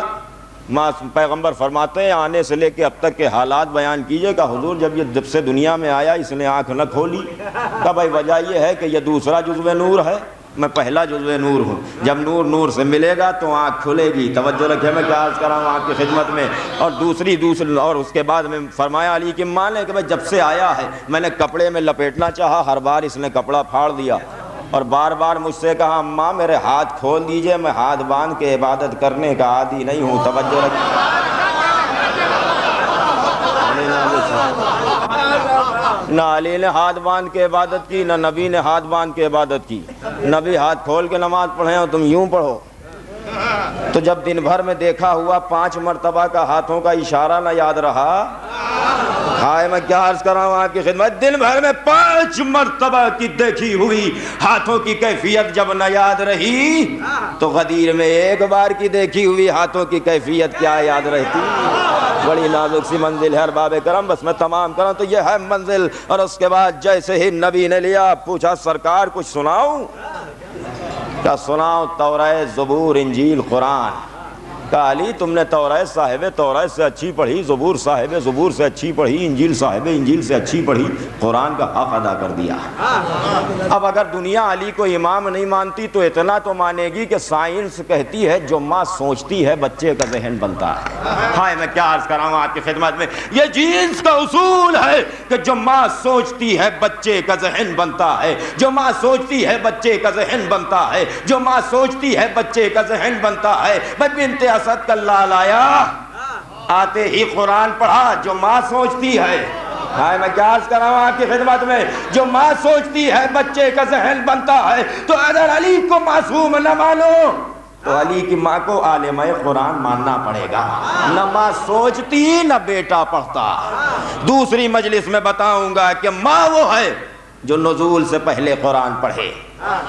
پیغمبر فرماتے ہیں آنے سے لے کے اب تک کے حالات بیان کیجئے کہ حضور جب سے دنیا میں آیا اس نے آنکھ نہ کھولی۔ کہ بھائی وجہ یہ ہے کہ یہ دوسرا جزو نور ہے، میں پہلا جزو نور ہوں، جب نور نور سے ملے گا تو آنکھ کھلے گی۔ توجہ رکھیں میں کیا عرض کر رہا ہوں آپ کی خدمت میں۔ اور دوسری اور اس کے بعد میں فرمایا علی کی ماں نے کہ بھائی جب سے آیا ہے میں نے کپڑے میں لپیٹنا چاہا، ہر بار اس نے کپڑا پھاڑ دیا، اور بار بار مجھ سے کہا اماں میرے ہاتھ کھول دیجئے، میں ہاتھ باندھ کے عبادت کرنے کا عادی نہیں ہوں۔ توجہ رکھیں، نہ علی نے ہاتھ باندھ کے عبادت کی، نہ نبی نے ہاتھ باندھ کے عبادت کی۔ نبی ہاتھ کھول کے نماز پڑھیں اور تم یوں پڑھو۔ تو جب دن بھر میں دیکھا ہوا 5 مرتبہ کا ہاتھوں کا اشارہ نہ یاد رہا، ہائے میں کیا عرض کر رہا ہوں آپ کی خدمت، دن بھر میں 5 مرتبہ کی دیکھی ہوئی ہاتھوں کی کیفیت جب نہ یاد رہی تو غدیر میں 1 بار کی دیکھی ہوئی ہاتھوں کی کیفیت کیا یاد رہتی؟ بڑی نازک سی منزل ہے ارباب کرم، بس میں تمام کروں تو یہ ہے منزل۔ اور اس کے بعد جیسے ہی نبی نے لیا، پوچھا سرکار کچھ سناؤں؟ کیا سناؤں؟ توریت، زبور، انجیل، قرآن۔ کہا علی تم نے توریت صاحب توریت سے اچھی پڑھی، زبور صاحب زبور سے اچھی پڑھی، انجیل صاحب انجیل سے اچھی پڑھی، قرآن کا حق ادا کر دیا۔ اب اگر دنیا علی کو امام نہیں مانتی تو اتنا تو مانے گی کہ سائنس کہتی ہے جو ماں سوچتی ہے بچے کا ذہن بنتا ہے۔ ہائے میں کیا عرض کر رہا ہوں آپ کی خدمت میں، یہ جینس کا اصول ہے کہ جو ماں سوچتی ہے بچے کا ذہن بنتا ہے، جو ماں سوچتی ہے بچے کا ذہن بنتا ہے، جو ماں سوچتی ہے بچے کا ذہن بنتا ہے۔ بنت اسد کا لال آیا، آتے ہی قرآن پڑھا، جو ماں سوچتی ہے، ہائے میں کیا عرض کر رہا ہوں آپ کی خدمت میں، جو ماں سوچتی ہے بچے کا ذہن بنتا ہے۔ تو اگر علی کو معصوم نہ مانو تو علی کی ماں کو عالمہ قرآن ماننا پڑے گا. نہ ماں سوچتی نہ بیٹا پڑھتا. دوسری مجلس میں بتاؤں گا کہ ماں وہ ہے جو نزول سے پہلے قرآن پڑھے,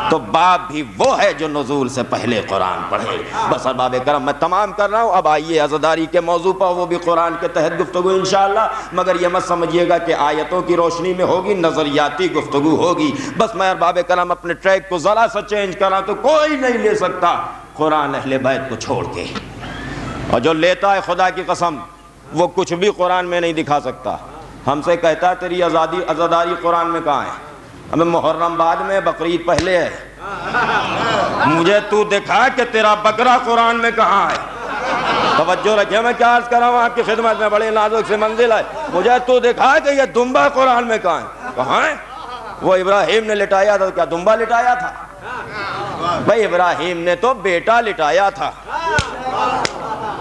تو باپ بھی وہ ہے جو نزول سے پہلے قرآن پڑھے. بس ارباب کرم میں تمام کر رہا ہوں. اب آئیے عزاداری کے موضوع پر, وہ بھی قرآن کے تحت گفتگو انشاءاللہ, مگر یہ مت سمجھیے گا کہ آیتوں کی روشنی میں ہوگی, نظریاتی گفتگو ہوگی. بس میں ارباب کرم اپنے ٹریک کو ذرا سا چینج کر رہا ہوں, تو کوئی نہیں لے سکتا قرآن اہل بیت کو چھوڑ کے, اور جو لیتا ہے خدا کی قسم وہ کچھ بھی قرآن میں نہیں دکھا سکتا. ہم سے کہتا ہے تیری عزاداری قرآن میں کہاں ہے؟ ہمیں محرم بعد میں, بقرعید پہلے ہے. مجھے تو دکھا کہ تیرا بکرا قرآن میں کہاں ہے. توجہ رکھیں, میں کیا عرض کر رہا ہوں آپ کی خدمت میں, بڑے نازک سے منزل ہے. مجھے تو دکھا کہ یہ دمبا قرآن میں کہاں ہے. کہاں ہے؟ وہ ابراہیم نے لٹایا تھا, کیا دمبا لٹایا تھا؟ بھائی ابراہیم نے تو بیٹا لٹایا تھا,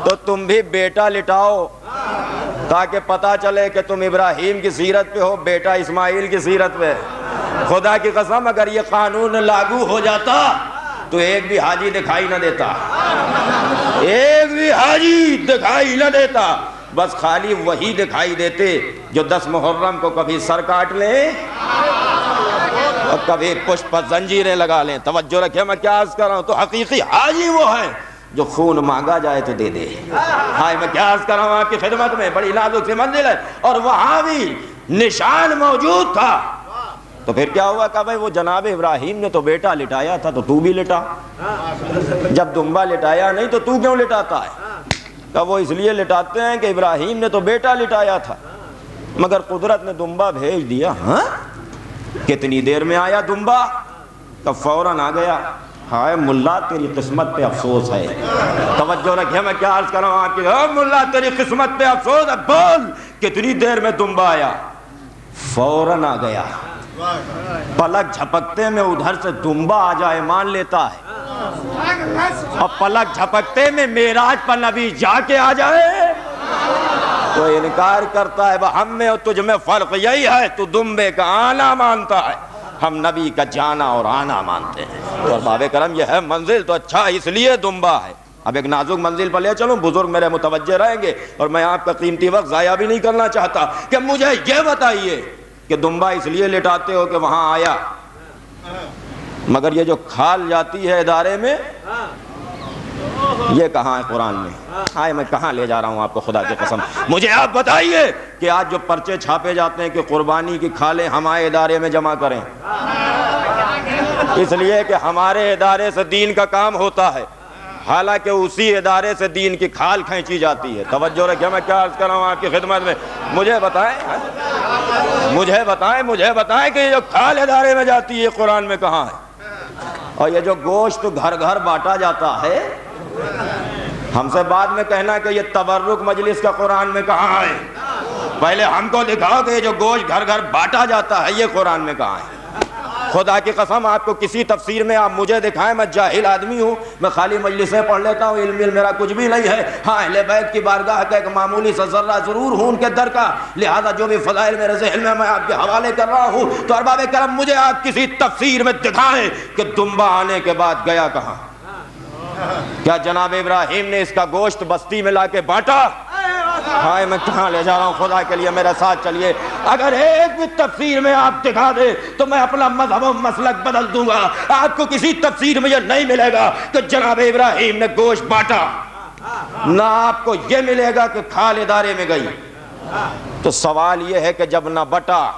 تو تم بھی بیٹا لٹاؤ تاکہ پتا چلے کہ تم ابراہیم کی سیرت پہ ہو, بیٹا اسماعیل کی سیرت پہ. خدا کی قسم اگر یہ قانون لاگو ہو جاتا تو ایک بھی حاجی دکھائی نہ دیتا, ایک بھی حاجی دکھائی نہ دیتا. بس خالی وہی دکھائی دیتے جو 10 محرم کو کبھی سر کاٹ لیں اور کبھی پشت پر زنجیریں لگا لیں. توجہ رکھیں, میں کیا عرض کر رہا ہوں. تو حقیقی حاجی وہ ہے جو خون مانگا جائے تو دے دے. ہائے میں کیا عرض کر رہا ہوں آپ کی خدمت میں, بڑی نازک سی منزل ہے. اور وہاں بھی نشان موجود تھا. تو پھر کیا ہوا کہ بھائی وہ جناب ابراہیم نے تو بیٹا لٹایا تھا, تو بھی لٹا. جب دمبا لٹایا نہیں تو کیوں لٹاتا ہے؟ کہ وہ اس لیے لٹاتے ہیں کہ ابراہیم نے تو بیٹا لٹایا تھا, مگر قدرت نے دمبا بھیج دیا. ہاں کتنی دیر میں آیا دمبا؟ تو فوراً آ گیا. ہائے ملا تیری قسمت پہ افسوس ہے. توجہ رکھیں, میں کیا عرض کر رہا ہوں آپ کی. ملا تیری قسمت پہ افسوس ہے. بول کتنی دیر میں دمبا آیا؟ فوراً آ گیا. پلک جھپکتے میں ادھر سے دمبا آ جائے مان لیتا ہے, اور پلک جھپکتے میں معراج پر نبی جا کے آ جائے تو انکار کرتا ہے. ہم میں اور تجھ میں فرق یہی ہے, تو دمبے کا آنا مانتا ہے, ہم نبی کا جانا اور آنا مانتے ہیں. اور بابے کرم یہ ہے منزل تو اچھا اس لیے دمبا ہے. اب ایک نازک منزل پر لے چلوں, بزرگ میرے متوجہ رہیں گے, اور میں آپ کا قیمتی وقت ضائع بھی نہیں کرنا چاہتا. کہ مجھے یہ بتائیے کہ دمبا اس لیے لٹاتے ہو کہ وہاں آیا, مگر یہ جو کھال جاتی ہے ادارے میں, یہ کہاں ہے قرآن میں؟ ہائے میں کہاں لے جا رہا ہوں آپ کو خدا کی قسم. مجھے آپ بتائیے کہ آج جو پرچے چھاپے جاتے ہیں کہ قربانی کی کھالیں ہمارے ادارے میں جمع کریں, اس لیے کہ ہمارے ادارے سے دین کا کام ہوتا ہے, حالانکہ اسی ادارے سے دین کی کھال کھینچی جاتی ہے. توجہ رکھیں, میں کیا عرض کر رہا ہوں آپ کی خدمت میں. مجھے بتائیں کہ یہ جو کھال ادارے میں جاتی ہے قرآن میں کہاں ہے؟ اور یہ جو گوشت گھر گھر بانٹا جاتا ہے, ہم سے بعد میں کہنا کہ یہ تبرک مجلس کا قرآن میں کہاں ہے. پہلے ہم کو دکھاؤ کہ یہ جو گوشت گھر گھر بانٹا جاتا ہے یہ قرآن میں کہاں ہے. خدا کی قسم آپ کو کسی تفسیر میں آپ مجھے دکھائیں, میں جاہل آدمی ہوں, میں خالی مجلسیں پڑھ لیتا ہوں, علم میرا کچھ بھی نہیں ہے. ہاں اہل بیت کی بارگاہ کا ایک معمولی سا ذرہ ضرور ہوں ان کے در کا, لہذا جو بھی فضائل میرے ذہن میں آپ کے حوالے کر رہا ہوں. تو ارباب کرم مجھے آپ کسی تفسیر میں دکھائیں کہ دمبا آنے کے بعد گیا کہاں. کیا جناب ابراہیم نے اس کا گوشت بستی میں لا کے بانٹا؟ ہائے میں کہاں لے جا رہا ہوں, خدا کے لیے میرے ساتھ چلیے. اگر ایک بھی تفسیر میں آپ دکھا دے تو میں اپنا مذہب و مسلک بدل دوں گا. آپ کو کسی تفسیر میں یہ نہیں ملے گا کہ جناب ابراہیم نے گوشت بانٹا, نہ آپ کو یہ ملے گا کہ کھال ادارے میں گئی. تو سوال یہ ہے کہ جب نہ بٹا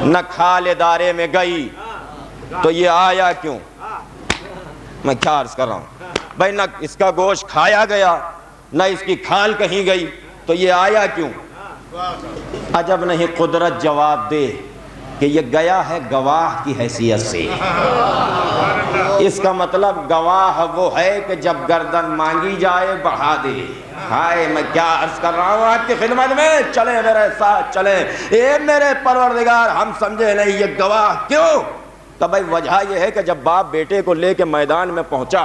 نہ کھال ادارے میں گئی تو یہ آیا کیوں؟ میں کیا عرض کر رہا ہوں بھائی, نہ اس کا گوشت کھایا گیا نہ اس کی کھال کہیں گئی, تو یہ آیا کیوں؟ عجب نہیں قدرت جواب دے کہ یہ گیا ہے گواہ کی حیثیت سے. اس کا مطلب گواہ وہ ہے کہ جب گردن مانگی جائے بڑھا دے. ہائے میں کیا عرض کر رہا ہوں آپ کی خدمت میں, چلیں میرے ساتھ چلیں. اے میرے پروردگار, ہم سمجھے نہیں یہ گواہ کیوں؟ تو بھائی وجہ یہ ہے کہ جب باپ بیٹے کو لے کے میدان میں پہنچا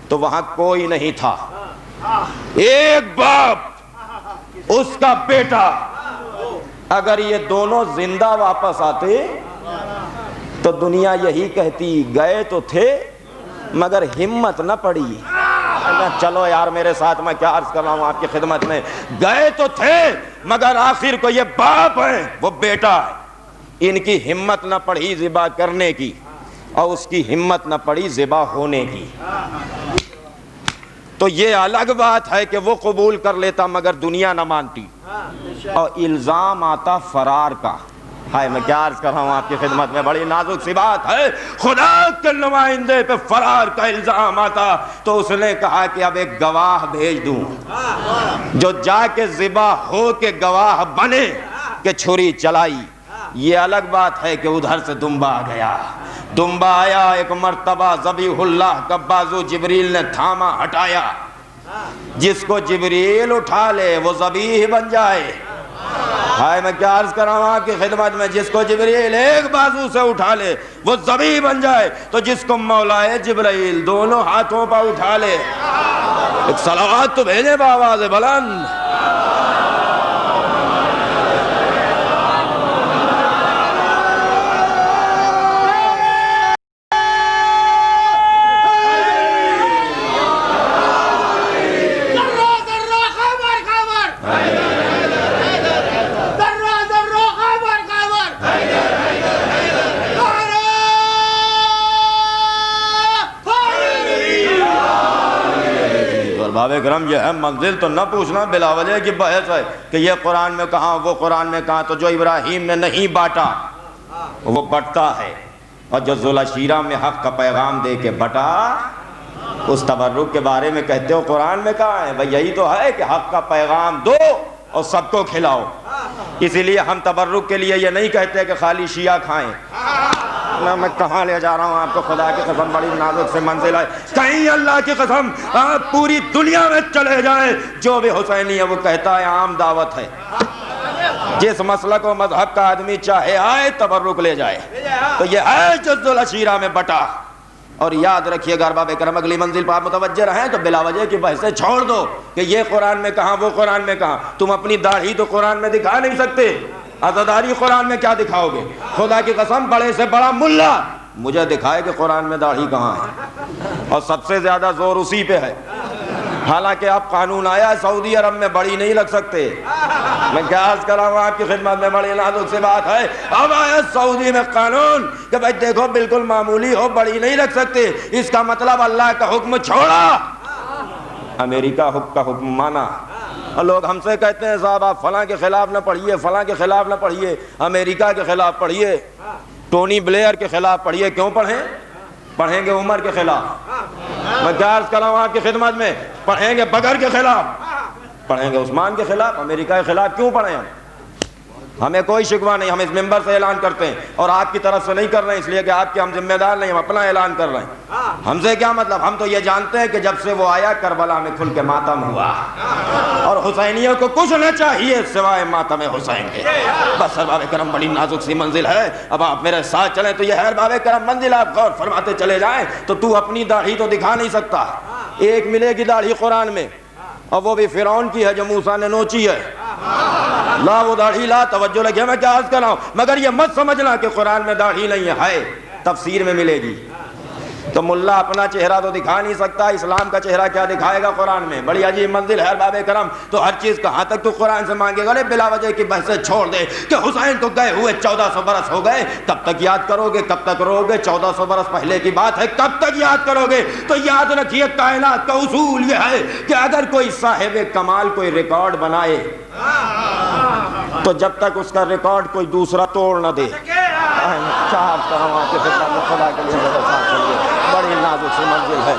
تو وہاں کوئی نہیں تھا. ایک باپ اس کا بیٹا, اگر یہ دونوں زندہ واپس آتے تو دنیا یہی کہتی گئے تو تھے مگر ہمت نہ پڑی. چلو یار میرے ساتھ، میں کیا عرض کر رہا ہوں آپ کی خدمت میں. گئے تو تھے مگر آخر کو یہ باپ ہے، وہ بیٹا ہے. ان کی ہمت نہ پڑی ذبح کرنے کی، اور اس کی ہمت نہ پڑی ذبح ہونے کی. تو یہ الگ بات ہے کہ وہ قبول کر لیتا مگر دنیا نہ مانتی. اور الزام آتا فرار کا. ہائے میں کیا عرض کر رہا ہوں آپ کی خدمت میں، بڑی نازک سی بات ہے. خدا کے نمائندے پہ فرار کا الزام آتا تو اس نے کہا کہ اب ایک گواہ بھیج دوں جو جا کے ذبح ہو کے گواہ بنے کہ چھری چلائی. یہ الگ بات ہے کہ ادھر سے دمبا آ گیا. دمبا آیا ایک مرتبہ، ذبیح اللہ کا بازو جبریل نے تھاما ہٹایا. جس کو جبریل اٹھا لے وہ ذبیح بن جائے. ہائے میں کیا عرض کر رہا ہوں آپ کی خدمت میں، جس کو جبریل ایک بازو سے اٹھا لے وہ ذبیح بن جائے. تو جس کو مولا جبرائیل دونوں ہاتھوں پر اٹھا لے، ایک صلوات تو بھیجے بآواز بلند. باب کرم یہ ہے منزل تو نہ پوچھنا، بلا وجہ کی بحث ہے کہ یہ قرآن میں کہاں وہ قرآن میں کہاں. تو جو ابراہیم نے نہیں بانٹا وہ بٹتا ہے، اور جو ذوالعشیرہ میں حق کا پیغام دے کے بٹا اس تبرک کے بارے میں کہتے ہو قرآن میں کہاں ہے. بھئی یہی تو ہے کہ حق کا پیغام دو اور سب کو کھلاؤ. اسی لیے ہم تبرک کے لیے یہ نہیں کہتے کہ خالی شیعہ کھائیں. میں کہاں لے جا رہا ہوں آپ کو، خدا کی قسم بڑی نازک سے منزل ہے. کہیں اللہ کی قسم آپ پوری دنیا میں چلے جائیں، جو بھی حسینی ہے وہ کہتا ہے عام دعوت ہے. جس مسلک و مذہب کا آدمی چاہے آئے تبرک لے جائے. تو یہ ہے جز العشیرہ میں بٹا. اور یاد رکھیے گا باب کرم اگلی منزل پر آپ متوجہ رہیں تو بلا وجہ کی بحثیں چھوڑ دو کہ یہ قرآن میں کہاں وہ قرآن میں کہاں. تم اپنی داڑھی تو قرآن میں دکھا نہیں سکتے، عزاداری قرآن میں کیا دکھاؤ گے؟ خدا کی قسم بڑے سے بڑا ملا مجھے دکھائے کہ قرآن میں داڑھی کہاں ہے. اور سب سے زیادہ زور اسی پہ ہے. حالانکہ اب قانون آیا ہے سعودی عرب میں بڑی نہیں لگ سکتے. میں کیا عرض کر رہا ہوں آپ کی خدمت میں، بڑی نازک سے بات ہے. اب آیا سعودی میں قانون کہ بھائی دیکھو بالکل معمولی ہو بڑی نہیں لگ سکتے. اس کا مطلب اللہ کا حکم چھوڑا، امریکہ کا حکم مانا. اور لوگ ہم سے کہتے ہیں صاحب آپ فلاں کے خلاف نہ پڑھیے، فلاں کے خلاف نہ پڑھیے، امریکہ کے خلاف پڑھیے، ٹونی بلیئر کے خلاف پڑھیے. کیوں پڑھیں؟ پڑھیں گے عمر کے خلاف. میں کیا عرض کر رہا ہوں آپ کی خدمت میں، پڑھیں گے بکر کے خلاف، پڑھیں گے عثمان کے خلاف، امریکہ کے خلاف کیوں پڑھیں ہم؟ ہمیں کوئی شکوہ نہیں، ہم اس ممبر سے اعلان کرتے ہیں اور آپ کی طرف سے نہیں کر رہے ہیں اس لیے کہ آپ کے ہم ذمہ دار نہیں، ہم اپنا اعلان کر رہے ہیں. ہم سے کیا مطلب؟ ہم تو یہ جانتے ہیں کہ جب سے وہ آیا کربلا میں کھل کے ماتم ہوا اور حسینیوں کو کچھ نہ چاہیے سوائے ماتم حسین کے. بس باب کرم بڑی نازک سی منزل ہے. اب آپ میرے ساتھ چلیں تو یہ ہے باب کرم منزل. آپ غور فرماتے چلے جائیں تو اپنی داڑھی تو دکھا نہیں سکتا. ایک ملے گی داڑھی قرآن میں اور وہ بھی فرعون کی ہے جو موسیٰ نے نوچی ہے. لا وہ داڑھی لا، توجہ لگے میں کیا عرض کر رہا ہوں. مگر یہ مت سمجھنا کہ قرآن میں داڑھی نہیں ہے، تفسیر میں ملے گی. تو ملا اپنا چہرہ تو دکھا نہیں سکتا، اسلام کا چہرہ کیا دکھائے گا قرآن میں؟ بڑی عجیب منزل ہے باب کرم. تو ہر چیز کہاں تک تو قرآن سے مانگے گا؟ بلا وجہ کی بحثیں چھوڑ دے کہ حسین کو گئے ہوئے 1400 برس ہو گئے، کب تک یاد کرو گے؟ کب تک رو گے؟ 1400 برس پہلے کی بات ہے، کب تک یاد کرو گے؟ تو یاد رکھیے کائنات کا اصول یہ ہے کہ اگر کوئی صاحب کمال کوئی ریکارڈ بنائے تو جب تک اس کا ریکارڈ کوئی دوسرا توڑ نہ دے. خدا کے لیے بڑی نازک سی منزل ہے.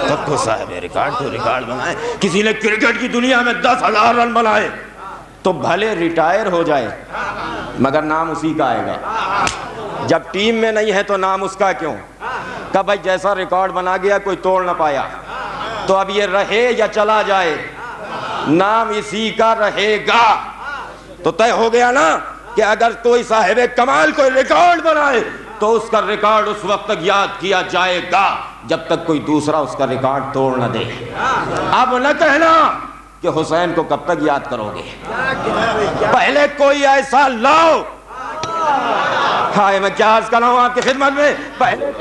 سب کو صاحب ریکارڈ کو ریکارڈ بنائے. کسی نے کرکٹ کی دنیا میں 10,000 رن بنائے تو بھلے ریٹائر ہو جائے مگر نام اسی کا آئے گا. جب ٹیم میں نہیں ہے تو نام اس کا کیوں؟ کہ بھائی جیسا ریکارڈ بنا گیا کوئی توڑ نہ پایا تو اب یہ رہے یا چلا جائے نام اسی کا رہے گا. تو طے ہو گیا نا کہ اگر کوئی صاحب کمال کوئی ریکارڈ بنائے تو اس کا ریکارڈ اس وقت تک یاد کیا جائے گا جب تک کوئی دوسرا اس کا ریکارڈ توڑ نہ دے۔ اب نہ کہنا کہ حسین کو کب تک یاد کرو گے، پہلے کوئی ایسا لاؤ۔ ہائے میں کیا عرض کر رہا ہوں آپ کی خدمت میں، پہلے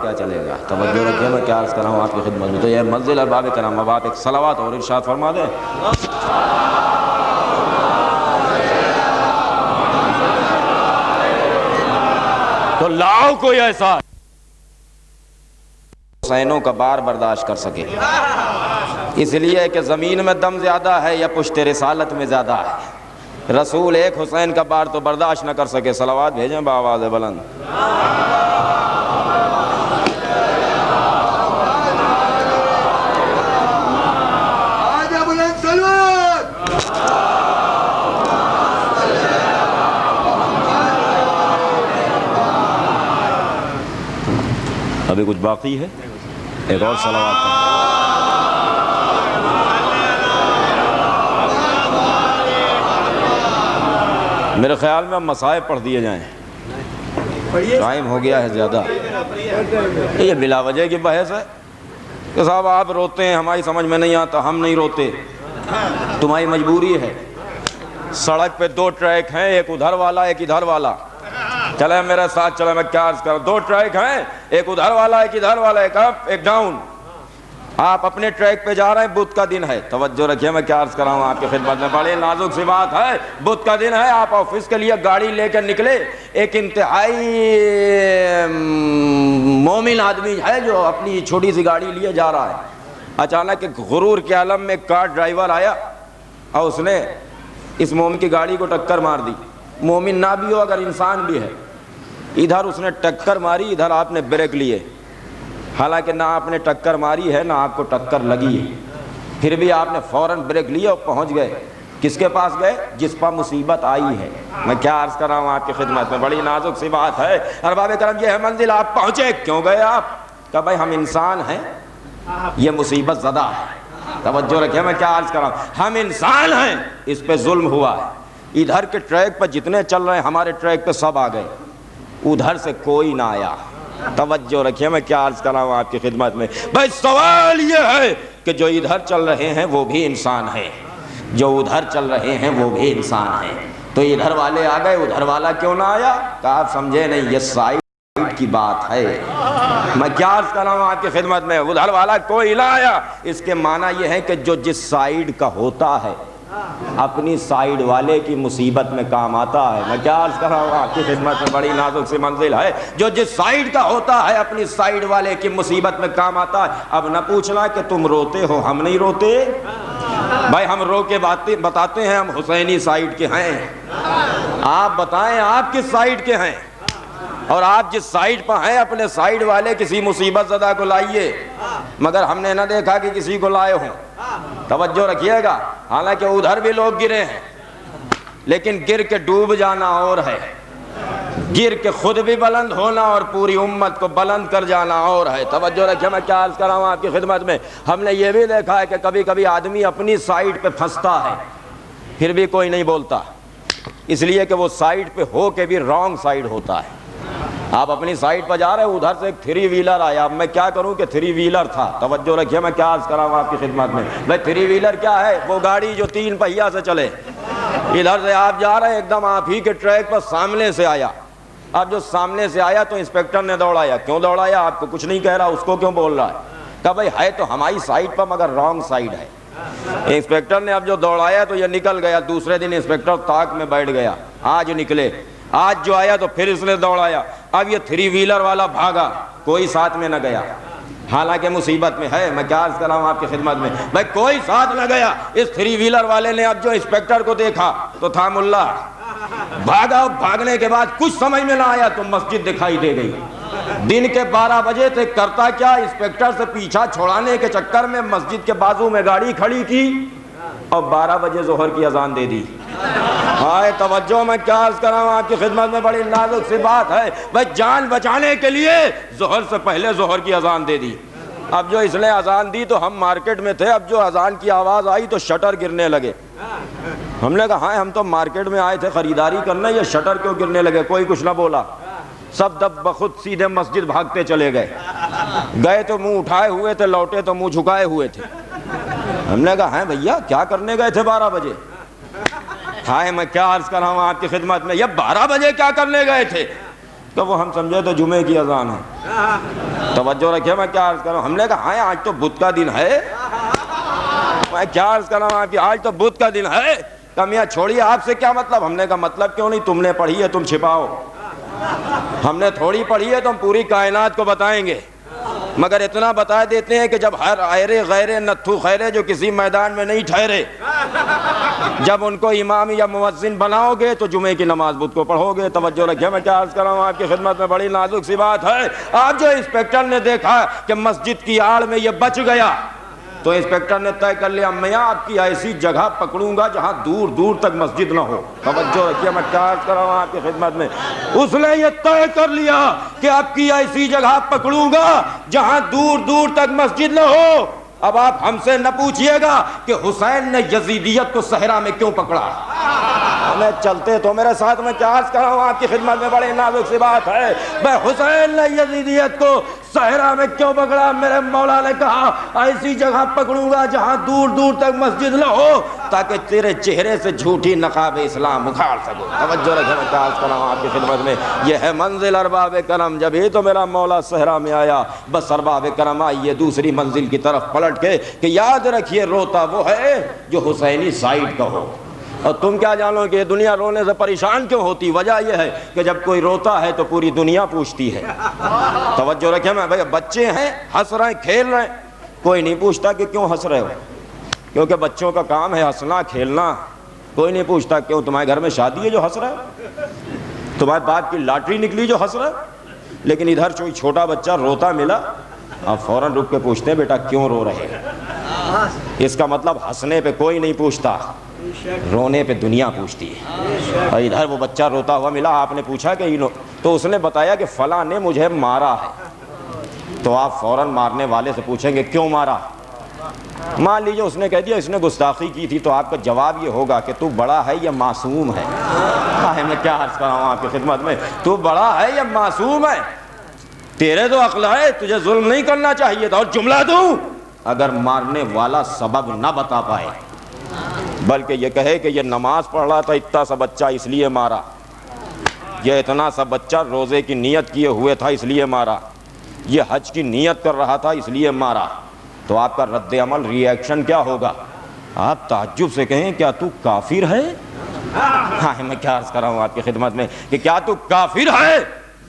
کیا چلے گا، توجہ رکھیے میں کیا عرض کر رہا ہوں آپ کی خدمت میں۔ تو یہ منزل ہے باب کرام، اب آپ ایک صلوات اور ارشاد فرما دیں۔ تو لاؤ کوئی ایسا حسینوں کا بار برداشت کر سکے، اس لیے کہ زمین میں دم زیادہ ہے یا پشت رسالت میں زیادہ ہے؟ رسول ایک حسین کا بار تو برداشت نہ کر سکے، صلوات بھیجیں بآواز بلند۔ ابھی کچھ باقی ہے، ایک اور صلوات کا۔ میرے خیال میں اب مصائب پڑھ دیے جائیں، ٹائم ہو گیا ہے زیادہ۔ یہ بلا وجہ کی بحث ہے کہ صاحب آپ روتے ہیں، ہماری سمجھ میں نہیں آتا، ہم نہیں روتے، تمہاری مجبوری ہے۔ سڑک پہ دو ٹریک ہیں، ایک ادھر والا ایک ادھر والا، چلے میرے ساتھ چلے، میں کیا عرض کروں، دو ٹریک ہیں، ایک ادھر والا ایک ادھر والا، ایک اپ ایک ڈاؤن۔ آپ اپنے ٹریک پہ جا رہے ہیں، بدھ کا دن ہے، توجہ رکھیے میں کیا عرض کر رہا ہوں آپ کی خدمت میں، بڑی نازک سی بات ہے۔ بدھ کا دن ہے، آپ آفس کے لیے گاڑی لے کر نکلے، ایک انتہائی مومن آدمی ہے جو اپنی چھوٹی سی گاڑی لیے جا رہا ہے، اچانک ایک غرور کے عالم میں ایک کار ڈرائیور آیا اور اس نے اس مومن کی گاڑی کو ٹکر مار دی۔ مومن نہ بھی ہو اگر انسان بھی ہے، ادھر اس نے ٹکر ماری، ادھر آپ نے بریک لیے، حالانکہ نہ آپ نے ٹکر ماری ہے نہ آپ کو ٹکر لگی ہے، پھر بھی آپ نے فوراً بریک لیے اور پہنچ گئے۔ کس کے پاس گئے؟ جس پر مصیبت آئی ہے۔ میں کیا عرض کر رہا ہوں آپ کی خدمت میں، بڑی نازک سی بات ہے۔ ارباب کرم یہ ہے منزل، آپ پہنچے، کیوں گئے آپ؟ کہ بھائی ہم انسان ہیں، یہ مصیبت زدہ ہے، توجہ رکھیں میں کیا عرض کر رہا ہوں، ہم انسان ہیں، اس پہ ظلم ہوا ہے۔ ادھر کے ٹریک پر جتنے چل رہے ہیں ہمارے ٹریک پہ سب آ گئے، ادھر سے کوئی نہ آیا، توجہ رکھیے میں کیا عرض کر رہا ہوں آپ کی خدمت میں۔ بھائی سوال یہ ہے کہ جو ادھر چل رہے ہیں وہ بھی انسان ہے، جو ادھر چل رہے ہیں وہ بھی انسان ہے، تو ادھر والے آ گئے، ادھر والا کیوں نہ آیا؟ کہ آپ سمجھے نہیں، یہ سائڈ کی بات ہے۔ میں کیا عرض کر رہا ہوں آپ کی خدمت میں، ادھر والا کوئی نہ آیا، اس کے معنی یہ ہے کہ جو جس سائڈ کا ہوتا ہے اپنی سائیڈ والے کی مصیبت میں کام آتا ہے۔ میں کیا عرض کر رہا ہوں آپ کی خدمت میں، بڑی نازک سی منزل ہے، جو جس سائیڈ کا ہوتا ہے اپنی سائیڈ والے کی مصیبت میں کام آتا ہے۔ اب نہ پوچھنا کہ تم روتے ہو، ہم نہیں روتے بھائی، ہم رو کے بتاتے ہیں ہم حسینی سائیڈ کے ہیں، آپ بتائیں آپ کس سائیڈ کے ہیں، اور آپ جس سائیڈ پر ہیں اپنے سائیڈ والے کسی مصیبت زدہ کو لائیے، مگر ہم نے نہ دیکھا کہ کسی کو لائے ہوں، توجہ رکھیے گا۔ حالانکہ ادھر بھی لوگ گرے ہیں، لیکن گر کے ڈوب جانا اور ہے، گر کے خود بھی بلند ہونا اور پوری امت کو بلند کر جانا اور ہے، توجہ رکھیے میں کیا عرض کر رہا ہوں آپ کی خدمت میں۔ ہم نے یہ بھی دیکھا ہے کہ کبھی کبھی آدمی اپنی سائیڈ پہ پھنستا ہے، پھر بھی کوئی نہیں بولتا، اس لیے کہ وہ سائیڈ پہ ہو کے بھی رانگ سائیڈ ہوتا ہے۔ آپ اپنی سائیڈ پر جا رہے ہیں، ادھر سے ایک تھری ویلر آیا، اب میں کیا کروں کہ تھری ویلر تھا، توجہ رکھیے میں کیا عرض کر رہا ہوں آپ کی خدمت میں۔ بھائی تھری ویلر کیا ہے؟ وہ گاڑی جو تین پہیا سے چلے، ادھر سے آپ جا رہے ہیں، ایک دم آپ ہی کے ٹریک پر سامنے سے آیا، اب جو سامنے سے آیا تو انسپیکٹر نے دوڑایا، کیوں دوڑایا؟ آپ کو کچھ نہیں کہہ رہا، اس کو کیوں بول رہا ہے؟ کہ بھائی ہے تو ہماری سائیڈ پر مگر رانگ سائیڈ ہے۔ انسپیکٹر نے اب جو دوڑایا تو یہ نکل گیا، دوسرے دن انسپیکٹر طاق میں بیٹھ گیا، آج نکلے، آج جو آیا تو پھر اس نے دوڑایا، اب یہ تھری ویلر والا بھاگا، کوئی ساتھ میں نہ گیا، حالانکہ مصیبت میں ہے۔ میں کیا عرض کر رہا ہوں آپ کی خدمت میں، بھائی کوئی ساتھ نہ گیا۔ اس تھری ویلر والے نے اب جو انسپیکٹر کو دیکھا تو تھا ملا، بھاگا، بھاگنے کے بعد کچھ سمجھ میں نہ آیا تو مسجد دکھائی دے گئی۔ دن کے 12 بجے تھے، کرتا کیا؟ انسپیکٹر سے پیچھا چھوڑانے کے چکر میں مسجد کے بازو میں گاڑی کھڑی کی اور 12 بجے ظہر کی اذان دے دی۔ ہائے توجہ، میں کیا عرض کر رہا ہوں آپ کی خدمت میں، بڑی نازک سی بات ہے۔ بھائی جان بچانے کے لیے ظہر سے پہلے ظہر کی اذان دے دی، اب جو اس نے اذان دی تو ہم مارکیٹ میں تھے, اب جو اذان کی آواز آئی تو شٹر گرنے لگے. ہم نے کہا ہاں ہم تو مارکیٹ میں آئے تھے خریداری کرنے, یہ شٹر کیوں گرنے لگے؟ کوئی کچھ نہ بولا, سب دب بخود سیدھے مسجد بھاگتے چلے گئے. گئے تو منہ اٹھائے ہوئے تھے, لوٹے تو منہ جھکائے ہوئے تھے. ہم نے کہا ہیں بھیا کیا کرنے گئے تھے 12 بجے؟ ہائے میں کیا عرض کر رہا ہوں آپ کی خدمت میں, یہ 12 بجے کیا کرنے گئے تھے؟ تو وہ ہم سمجھے تو جمعے کی اذان ہے. توجہ رکھے میں کیا عرض کر رہا ہوں. ہم نے کہا ہاں آج تو بدھ کا دن ہے. میں کیا عرض کر رہا ہوں آپ کی, آج تو بدھ کا دن ہے. کہا میاں چھوڑیے آپ سے کیا مطلب؟ ہم نے کہا مطلب کیوں نہیں, تم نے پڑھی ہے تم چھپاؤ, ہم نے تھوڑی پڑھی ہے تو ہم پوری کائنات کو بتائیں گے. مگر اتنا بتا دیتے ہیں کہ جب ہر آئرے غیرے نتھو خیرے جو کسی میدان میں نہیں ٹھہرے, جب ان کو امام یا مؤذن بناؤ گے تو جمعے کی نماز بدھ کو پڑھو گے. توجہ رکھیں میں کیا عرض کر رہا ہوں آپ کی خدمت میں, بڑی نازک سی بات ہے. آج جو انسپیکٹر نے دیکھا کہ مسجد کی آڑ میں یہ بچ گیا تو انسپیکٹر نے طے کر لیا میاں آپ کی ایسی جگہ پکڑوں گا جہاں دور دور تک مسجد نہ ہو. توجہ رکھیے میں کیا عرض کر رہا ہوں آپ کی خدمت میں, اس نے یہ طے کر لیا کہ آپ کی ایسی جگہ پکڑوں گا جہاں دور دور تک مسجد نہ ہو. اب آپ ہم سے نہ پوچھئے گا کہ حسین نے یزیدیت کو صحرا میں کیوں پکڑا. ہمیں چلتے تو میرے ساتھ میں کیا عرض کر رہا ہوں آپ کی خدمت میں, بڑے نازک سی بات ہے. میں حسین نے یزیدیت کو صحرا میں کیوں پکڑا؟ میرے مولا نے کہا ایسی جگہ پکڑوں گا جہاں دور دور تک مسجد نہ ہو تاکہ تیرے چہرے سے جھوٹی نقاب اسلام اکھاڑ سکو. توجہ رکھیں میں کیا عرض کر رہا ہوں آپ کی خدمت میں, یہ ہے منزل ارباب کرم. جب ہی تو میرا مولا صحرا میں آیا, بس ارباب کرم آئیے دوسری منزل کی طرف پلٹ کے کہ یاد رکھیے روتا وہ ہے جو حسینی سائڈ کا ہو. اور تم کیا جانو کہ یہ دنیا رونے سے پریشان کیوں ہوتی؟ وجہ یہ ہے کہ جب کوئی روتا ہے تو پوری دنیا پوچھتی ہے. توجہ رکھیں میں بھائی, بچے ہیں ہنس رہے ہیں کھیل رہے ہیں, کوئی نہیں پوچھتا کہ کیوں ہنس رہے ہو, کیونکہ بچوں کا کام ہے ہنسنا کھیلنا. کوئی نہیں پوچھتا کیوں تمہارے گھر میں شادی ہے جو ہنس رہے ہو, تمہارے باپ کی لاٹری نکلی جو ہنس رہے ہو. لیکن ادھر کوئی چھوٹا بچہ روتا ملا, آپ فوراً رک کے پوچھتے ہیں بیٹا کیوں رو رہے ہیں. اس کا مطلب ہنسنے پہ کوئی نہیں پوچھتا, رونے پہ دنیا پوچھتی ہے. اور ادھر وہ بچہ روتا ہوا ملا, آپ نے پوچھا کہ تو اس نے بتایا کہ فلاں نے مجھے مارا ہے. تو آپ فوراً مارنے والے سے پوچھیں گے کیوں مارا. مان لیجیے اس نے کہہ دیا اس نے گستاخی کی تھی, تو آپ کا جواب یہ ہوگا کہ تو بڑا ہے یا معصوم ہے. میں کیا عرض کر رہا ہوں آپ کی خدمت میں, تو بڑا ہے یا معصوم ہے؟ تیرے تو عقل ہے, تجھے ظلم نہیں کرنا چاہیے تھا. اور جملہ دوں, اگر مارنے والا سبب نہ بتا پائے بلکہ یہ کہے کہ یہ نماز پڑھ رہا تھا اتنا سا بچہ اس لیے مارا, یہ اتنا سا بچہ روزے کی نیت کیے ہوئے تھا اس لیے مارا, یہ حج کی نیت کر رہا تھا اس لیے مارا, تو آپ کا رد عمل ری ایکشن کیا ہوگا؟ آپ تعجب سے کہیں کیا تو کافر ہے. ہاں میں کیا عرض کر رہا ہوں آپ کی خدمت میں کہ کیا تو کافر ہے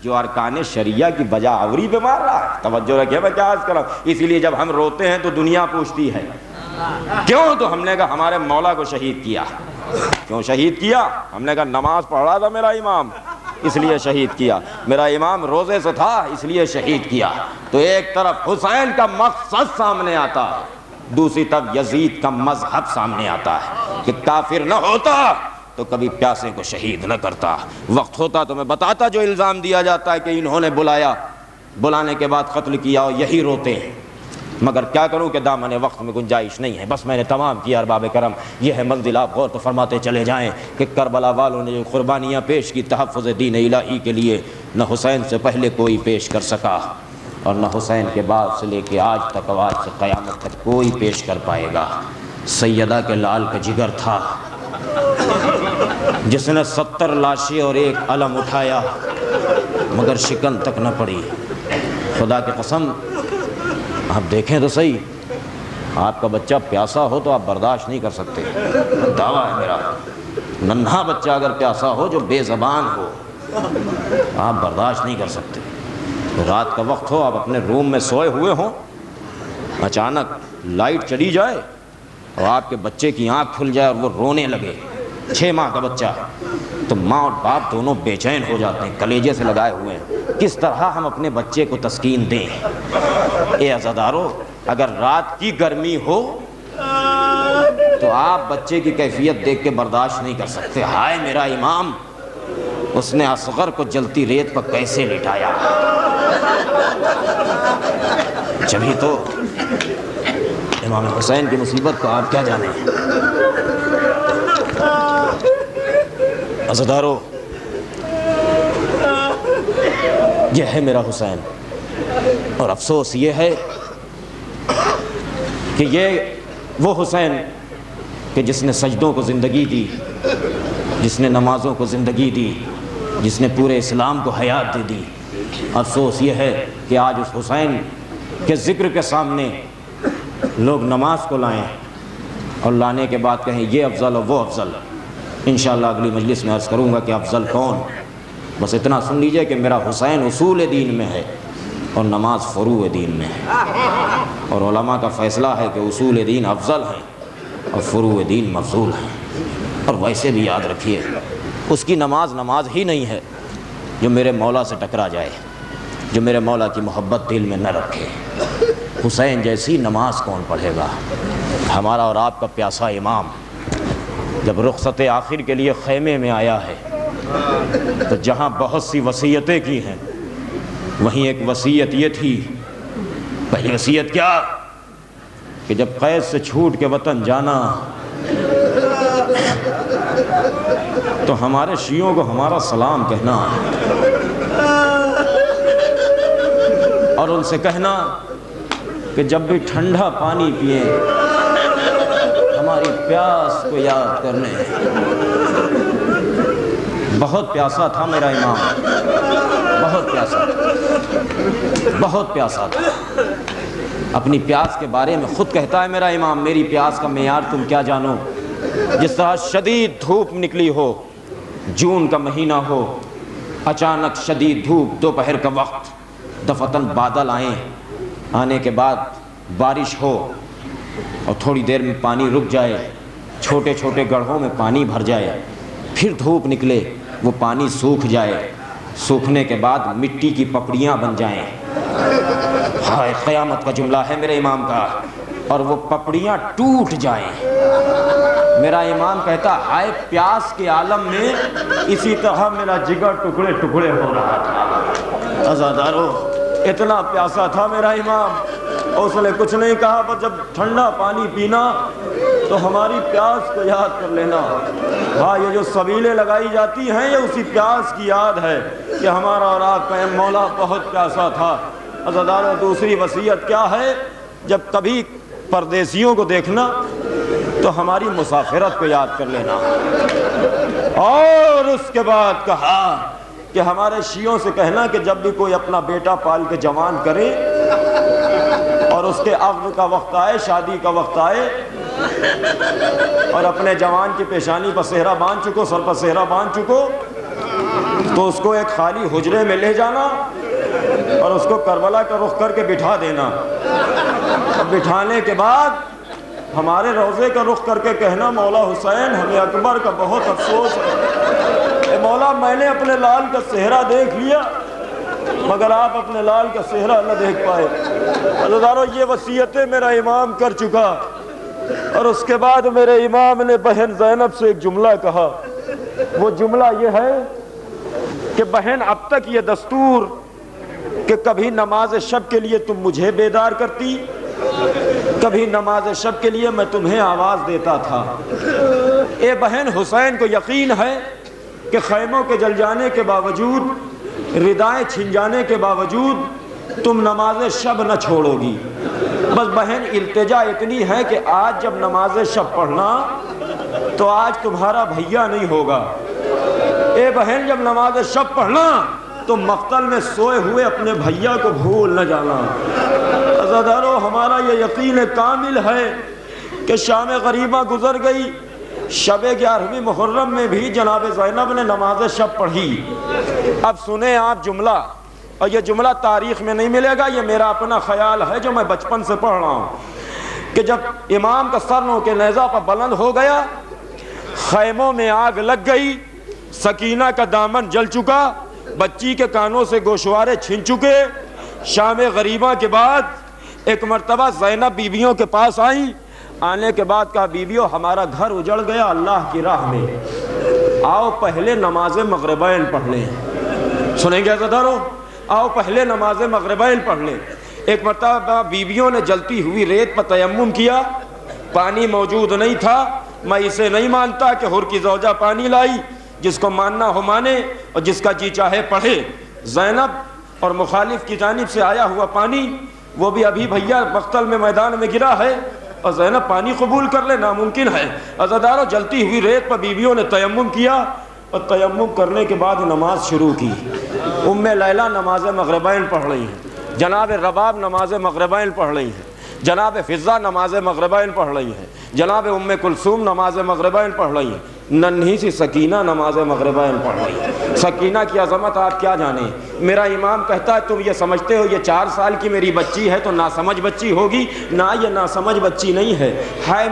جو ارکان شریعہ کی بجا آوری پہ مار رہا ہے. توجہ رکھیے میں کیا عرض کر رہا ہوں. اسی لیے جب ہم روتے ہیں تو دنیا پوچھتی ہے کیوں, تو ہم نے کہا ہمارے مولا کو شہید کیا. کیوں شہید کیا؟ ہم نے کہا نماز پڑھ رہا تھا میرا امام اس لیے شہید کیا, میرا امام روزے سے تھا اس لیے شہید کیا. تو ایک طرف حسین کا مقصد سامنے آتا ہے, دوسری طرف یزید کا مذہب سامنے آتا ہے کہ کافر نہ ہوتا تو کبھی پیاسے کو شہید نہ کرتا. وقت ہوتا تو میں بتاتا جو الزام دیا جاتا ہے کہ انہوں نے بلایا, بلانے کے بعد قتل کیا اور یہی روتے ہیں. مگر کیا کروں کہ دامن وقت میں گنجائش نہیں ہے. بس میں نے تمام کیا ارباب کرم. یہ ہے منزل, آپ غور تو فرماتے چلے جائیں کہ کربلا والوں نے جو قربانیاں پیش کی تحفظ دین الہی کے لیے, نہ حسین سے پہلے کوئی پیش کر سکا اور نہ حسین کے بعد سے لے کے آج تک اور آج سے قیامت تک کوئی پیش کر پائے گا. سیدہ کے لال کا جگر تھا جس نے 70 لاشیں اور ایک علم اٹھایا مگر شکن تک نہ پڑی. خدا کی قسم آپ دیکھیں تو صحیح, آپ کا بچہ پیاسا ہو تو آپ برداشت نہیں کر سکتے. دعویٰ ہے میرا, ننھا بچہ اگر پیاسا ہو جو بے زبان ہو آپ برداشت نہیں کر سکتے. رات کا وقت ہو, آپ اپنے روم میں سوئے ہوئے ہوں, اچانک لائٹ چلی جائے اور آپ کے بچے کی آنکھ کھل جائے اور وہ رونے لگے, 6 ماہ کا بچہ, تو ماں اور باپ دونوں بے چین ہو جاتے ہیں, کلیجے سے لگائے ہوئے ہیں. کس طرح ہم اپنے بچے کو تسکین دیں؟ اے عزادارو, اگر رات کی گرمی ہو تو آپ بچے کی کیفیت دیکھ کے برداشت نہیں کر سکتے. ہائے میرا امام, اس نے اصغر کو جلتی ریت پر کیسے لٹایا. جبھی تو امام حسین کی مصیبت کو آپ کیا جانیں۔ عزادارو، یہ ہے میرا حسین، اور افسوس یہ ہے کہ یہ وہ حسین کہ جس نے سجدوں کو زندگی دی، جس نے نمازوں کو زندگی دی، جس نے پورے اسلام کو حیات دے دی۔ افسوس یہ ہے کہ آج اس حسین کے ذکر کے سامنے لوگ نماز کو لائیں اور لانے کے بعد کہیں یہ افضل اور وہ افضل۔ انشاءاللہ اگلی مجلس میں عرض کروں گا کہ افضل کون۔ بس اتنا سن لیجئے کہ میرا حسین اصول دین میں ہے اور نماز فروع دین میں ہے، اور علماء کا فیصلہ ہے کہ اصول دین افضل ہیں اور فروع دین مفضول ہیں۔ اور ویسے بھی یاد رکھیے، اس کی نماز نماز ہی نہیں ہے جو میرے مولا سے ٹکرا جائے، جو میرے مولا کی محبت دل میں نہ رکھے۔ حسین جیسی نماز کون پڑھے گا؟ ہمارا اور آپ کا پیاسا امام جب رخصت آخر کے لیے خیمے میں آیا ہے تو جہاں بہت سی وصیتیں کی ہیں، وہیں ایک وصیت یہ تھی۔ پہلی وصیت کیا؟ کہ جب قید سے چھوٹ کے وطن جانا تو ہمارے شیعوں کو ہمارا سلام کہنا اور ان سے کہنا کہ جب بھی ٹھنڈا پانی پئیں ہماری پیاس کو یاد کرنے۔ بہت پیاسا تھا میرا امام، بہت پیاسا تھا، بہت پیاسا تھا۔ اپنی پیاس کے بارے میں خود کہتا ہے میرا امام، میری پیاس کا معیار تم کیا جانو؟ جس طرح شدید دھوپ نکلی ہو، جون کا مہینہ ہو، اچانک شدید دھوپ، دوپہر کا وقت، دفتن بادل آئیں، آنے کے بعد بارش ہو اور تھوڑی دیر میں پانی رک جائے، چھوٹے چھوٹے گڑھوں میں پانی بھر جائے، پھر دھوپ نکلے، وہ پانی سوکھ جائے، سوکھنے کے بعد مٹی کی پپڑیاں بن جائیں۔ ہائے، قیامت کا جملہ ہے میرے امام کا، اور وہ پپڑیاں ٹوٹ جائیں۔ میرا امام کہتا ہائے، پیاس کے عالم میں اسی طرح میرا جگر ٹکڑے ٹکڑے ہو رہا تھا۔ عزادارو، اتنا پیاسا تھا میرا امام، اور اس نے کچھ نہیں کہا، پر جب ٹھنڈا پانی پینا تو ہماری پیاس کو یاد کر لینا۔ ہاں، یہ جو سبیلیں لگائی جاتی ہیں یہ اسی پیاس کی یاد ہے کہ ہمارا اور آپ کا مولا بہت پیاسا تھا۔ عزادارو، دوسری وصیت کیا ہے؟ جب کبھی پردیسیوں کو دیکھنا تو ہماری مسافرت کو یاد کر لینا۔ اور اس کے بعد کہا کہ ہمارے شیعوں سے کہنا کہ جب بھی کوئی اپنا بیٹا پال کے جوان کرے اور اس کے عقد کا وقت آئے، شادی کا وقت آئے، اور اپنے جوان کی پیشانی پر صحرا باندھ چکو، سر پر صحرا باندھ چکو، تو اس کو ایک خالی حجرے میں لے جانا اور اس کو کربلا کا رخ کر کے بٹھا دینا۔ بٹھانے کے بعد ہمارے روضے کا رخ کر کے کہنا مولا حسین، ہمیں اکبر کا بہت افسوس ہے، اے مولا میں نے اپنے لال کا صحرا دیکھ لیا مگر آپ اپنے لال کا صحرا نہ دیکھ پائے۔ عزادارو، یہ وصیتیں میرا امام کر چکا، اور اس کے بعد میرے امام نے بہن زینب سے ایک جملہ کہا۔ وہ جملہ یہ ہے کہ بہن، اب تک یہ دستور کہ کبھی نماز شب کے لیے تم مجھے بیدار کرتی، کبھی نماز شب کے لیے میں تمہیں آواز دیتا تھا۔ اے بہن، حسین کو یقین ہے کہ خیموں کے جل جانے کے باوجود، ردائیں چھن جانے کے باوجود تم نماز شب نہ چھوڑو گی۔ بس بہن، التجا اتنی ہے کہ آج جب نماز شب پڑھنا تو آج تمہارا بھیا نہیں ہوگا۔ اے بہن، جب نماز شب پڑھنا تو مقتل میں سوئے ہوئے اپنے بھیا کو بھول نہ جانا۔ عزادارو، ہمارا یہ یقین کامل ہے کہ شام غریبہ گزر گئی، شب 11ویں محرم میں بھی جناب زینب نے نماز شب پڑھی۔ اب سنیں آپ جملہ، اور یہ جملہ تاریخ میں نہیں ملے گا، یہ میرا اپنا خیال ہے جو میں بچپن سے پڑھ رہا ہوں، کہ جب امام کا سر نو کے نیزہ پر بلند ہو گیا، خیموں میں آگ لگ گئی، سکینہ کا دامن جل چکا، بچی کے کانوں سے گوشوارے چھن چکے، شام غریبہ کے بعد ایک مرتبہ زینب بیویوں کے پاس آئیں، آنے کے بعد کہا بیویوں ہمارا گھر اجڑ گیا اللہ کی راہ میں، آؤ پہلے نماز مغربین پڑھ لیں۔ سنیں گے عزادارو؟ آؤ پہلے نماز مغربین پڑھ لیں۔ ایک مرتبہ بیویوں نے جلتی ہوئی ریت پر تیمم کیا، پانی موجود نہیں تھا، میں اسے نہیں مانتا کہ حر کی زوجہ پانی لائی، جس کو ماننا ہو مانے اور جس کا جی چاہے پڑھے۔ زینب اور مخالف کی جانب سے آیا ہوا پانی، وہ بھی ابھی بھیا مقتل میں میدان میں گرا ہے اور زینب پانی قبول کر لے، ناممکن ہے۔ عزادارو، جلتی ہوئی ریت پر بیویوں نے تیمم کیا اور تیمم کرنے کے بعد نماز شروع کی۔ ام لیلہ نماز مغربین پڑھ رہی ہیں، جناب رباب نماز مغربین پڑھ رہی ہیں، جناب فضہ نماز مغربین پڑھ رہی ہیں، جناب ام کلثوم نماز مغربین پڑھ رہی ہیں، ننھی سی سکینہ نماز مغربین پڑھ رہی ہے۔ سکینہ کی عظمت آپ کیا جانیں۔ میرا امام کہتا ہے تم یہ سمجھتے ہو یہ 4 سال کی میری بچی ہے تو ناسمجھ بچی ہوگی؟ نہ، یہ ناسمجھ بچی نہیں ہے،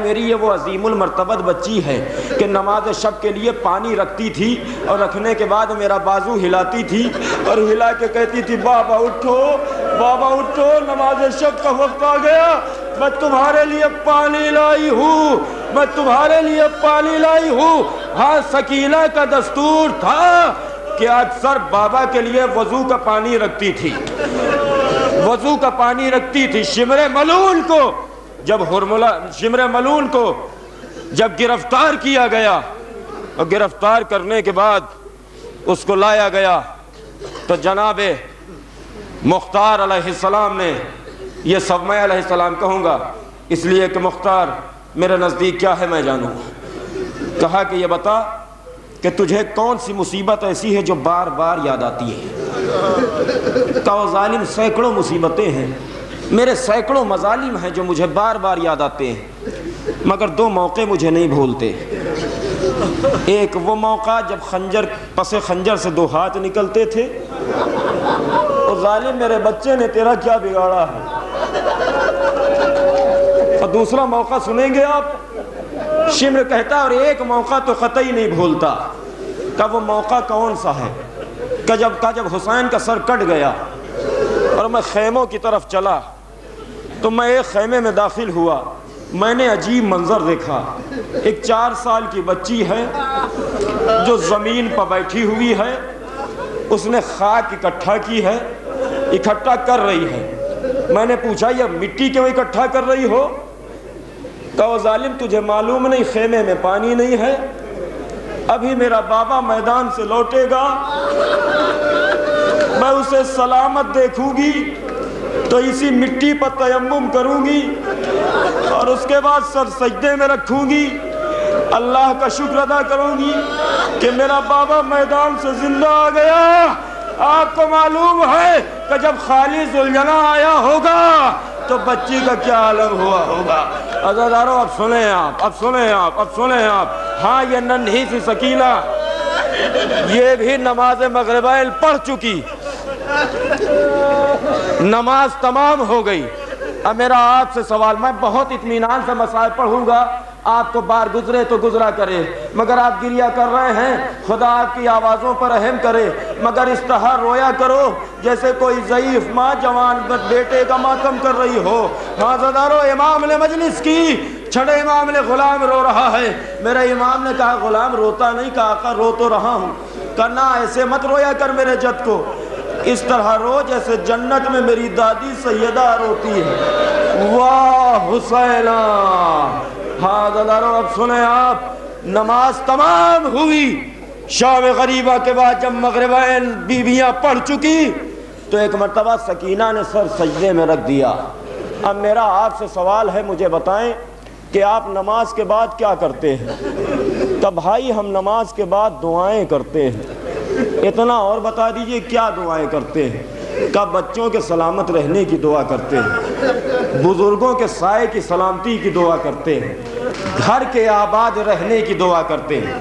میری یہ وہ عظیم المرتبت بچی ہے کہ نماز شب کے لیے پانی رکھتی تھی اور رکھنے کے بعد میرا بازو ہلاتی تھی اور ہلا کے کہتی تھی بابا اٹھو، بابا اٹھو، نماز شب کا وقت آ گیا، میں تمہارے لیے پانی لائی ہوں، میں تمہارے لیے پانی لائی ہوں۔ ہاں، سکینہ کا دستور تھا کہ اکثر بابا کے لیے وضو کا پانی رکھتی تھی، وضو کا پانی رکھتی تھی۔ شمر ملون کو جب گرفتار کیا گیا اور گرفتار کرنے کے بعد اس کو لایا گیا تو جناب مختار علیہ السلام نے، یہ سب میں علیہ السلام کہوں گا اس لیے کہ مختار میرے نزدیک کیا ہے میں جانوں، کہا کہ یہ بتا کہ تجھے کون سی مصیبت ایسی ہے جو بار بار یاد آتی ہے؟ کہا ظالم سینکڑوں مصیبتیں ہیں، میرے سینکڑوں مظالم ہیں جو مجھے بار بار یاد آتے ہیں، مگر 2 موقع مجھے نہیں بھولتے۔ ایک وہ موقع جب پس خنجر سے 2 ہاتھ نکلتے تھے، اور ظالم میرے بچے نے تیرا کیا بگاڑا ہے۔ اور دوسرا موقع سنیں گے آپ، شمر کہتا اور ایک موقع تو قطعی نہیں بھولتا۔ کہ وہ موقع کون سا ہے؟ کہ جب حسین کا سر کٹ گیا اور میں خیموں کی طرف چلا تو میں ایک خیمے میں داخل ہوا، میں نے عجیب منظر دیکھا۔ ایک 4 سال کی بچی ہے جو زمین پر بیٹھی ہوئی ہے، اس نے خاک اکٹھا کی ہے، اکٹھا کر رہی ہے۔ میں نے پوچھا یہ مٹی کیوں اکٹھا کر رہی ہو؟ کہا ظالم تجھے معلوم نہیں خیمے میں پانی نہیں ہے، ابھی میرا بابا میدان سے لوٹے گا، میں اسے سلامت دیکھوں گی تو اسی مٹی پر تیمم کروں گی اور اس کے بعد سر سجدے میں رکھوں گی، اللہ کا شکر ادا کروں گی کہ میرا بابا میدان سے زندہ آ گیا۔ آپ کو معلوم ہے کہ جب خالی ذوالجناح آیا ہوگا تو بچی کا کیا عالم ہوا ہوگا۔ عزادارو، اب سنیں آپ۔ ہاں، یہ ننھی سی سکینہ یہ بھی نماز مغربین پڑھ چکی، نماز تمام ہو گئی۔ اب میرا آپ سے سوال، میں بہت اطمینان سے مسائل پڑھوں گا، آپ کو بار گزرے تو گزرا کرے، مگر آپ گریہ کر رہے ہیں، خدا آپ کی آوازوں پر رحم کرے، مگر اس طرح رویا کرو جیسے کوئی ضعیف ماں جوان بیٹے کا ماتم کر رہی ہو۔ عزادارو، امام نے مجلس کی، چھڑے امام نے غلام رو رہا ہے۔ میرے امام نے کہا غلام روتا نہیں، کہا آقا رو تو رہا ہوں۔ کہنا ایسے مت رویا کر میرے جد کو، اس طرح رو جیسے جنت میں میری دادی سیدہ روتی ہے۔ واہ حسینہ! ہاں عزادارو، اب سنیں آپ، نماز تمام ہوئی، شام غریبہ کے بعد جب مغربین بیویاں پڑھ چکی تو ایک مرتبہ سکینہ نے سر سجدے میں رکھ دیا۔ اب میرا آپ سے سوال ہے، مجھے بتائیں کہ آپ نماز کے بعد کیا کرتے ہیں؟ تو بھائی ہم نماز کے بعد دعائیں کرتے ہیں۔ اتنا اور بتا دیجئے کیا دعائیں کرتے ہیں؟ کہ بچوں کے سلامت رہنے کی دعا کرتے ہیں، بزرگوں کے سائے کی سلامتی کی دعا کرتے ہیں، گھر کے آباد رہنے کی دعا کرتے ہیں۔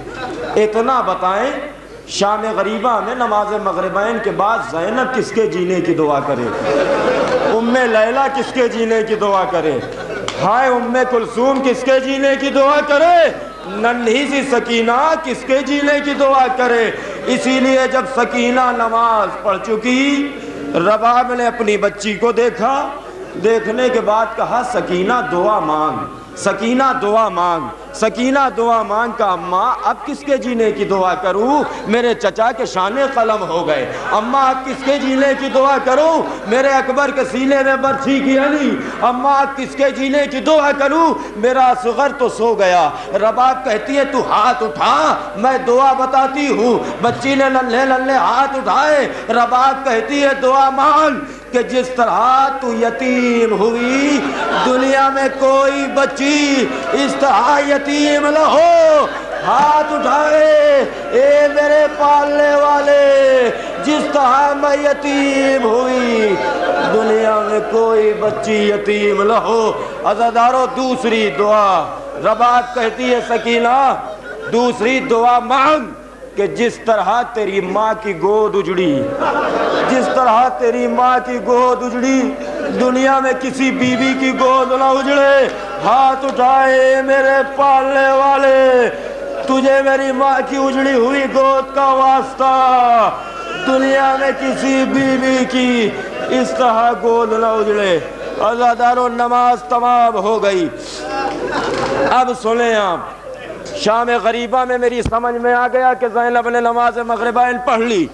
اتنا بتائیں، شام غریبہ میں نماز مغربین کے بعد زینب کس کے جینے کی دعا کرے؟ ام لیلہ کس کے جینے کی دعا کرے؟ ہائے ام کلثوم کس کے جینے کی دعا کرے؟ ننھی سی سکینہ کس کے جینے کی دعا کرے؟ اسی لیے جب سکینہ نماز پڑھ چکی، رباب نے اپنی بچی کو دیکھا، دیکھنے کے بعد کہا سکینہ دعا مانگ۔ سکینہ دعا مانگ، سکینہ دعا مانگ کا اماں اب کس کے جینے کی دعا کروں، میرے چچا کے شانے قلم ہو گئے، اماں اب کس کے جینے کی دعا کروں، میرے اکبر کے سینے میں برچھی کی علی، اماں اب کس کے جینے کی دعا کروں، میرا اصغر تو سو گیا۔ رباب کہتی ہے تو ہاتھ اٹھا میں دعا بتاتی ہوں، بچی نے ننھے ننھے ہاتھ اٹھائے، رباب کہتی ہے دعا مانگ کہ جس طرح تو یتیم ہوئی دنیا میں کوئی بچی اس طرح یتیم نہ ہو۔ ہاتھ اٹھائے اے میرے پالنے والے، جس طرح میں یتیم ہوئی دنیا میں کوئی بچی یتیم نہ ہو۔ عزادارو دوسری دعا، رباب کہتی ہے سکینہ دوسری دعا مانگ کہ جس طرح تیری ماں کی گود اجڑی، جس طرح تیری ماں کی گود اجڑی دنیا میں کسی بیوی کی گود نہ اجڑے۔ ہاتھ اٹھائے میرے پالنے والے، تجھے میری ماں کی اجڑی ہوئی گود کا واسطہ، دنیا میں کسی بیوی کی اس طرح گود نہ اجڑے۔ عزادارو نماز تمام ہو گئی۔ اب سنیں آپ، شام غریبہ میں میری سمجھ میں آ گیا کہ زینب نے نماز مغربین پڑھ لی،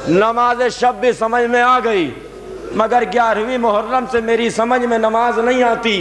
نماز شب بھی سمجھ میں آ گئی، مگر 11ویں محرم سے میری سمجھ میں نماز نہیں آتی۔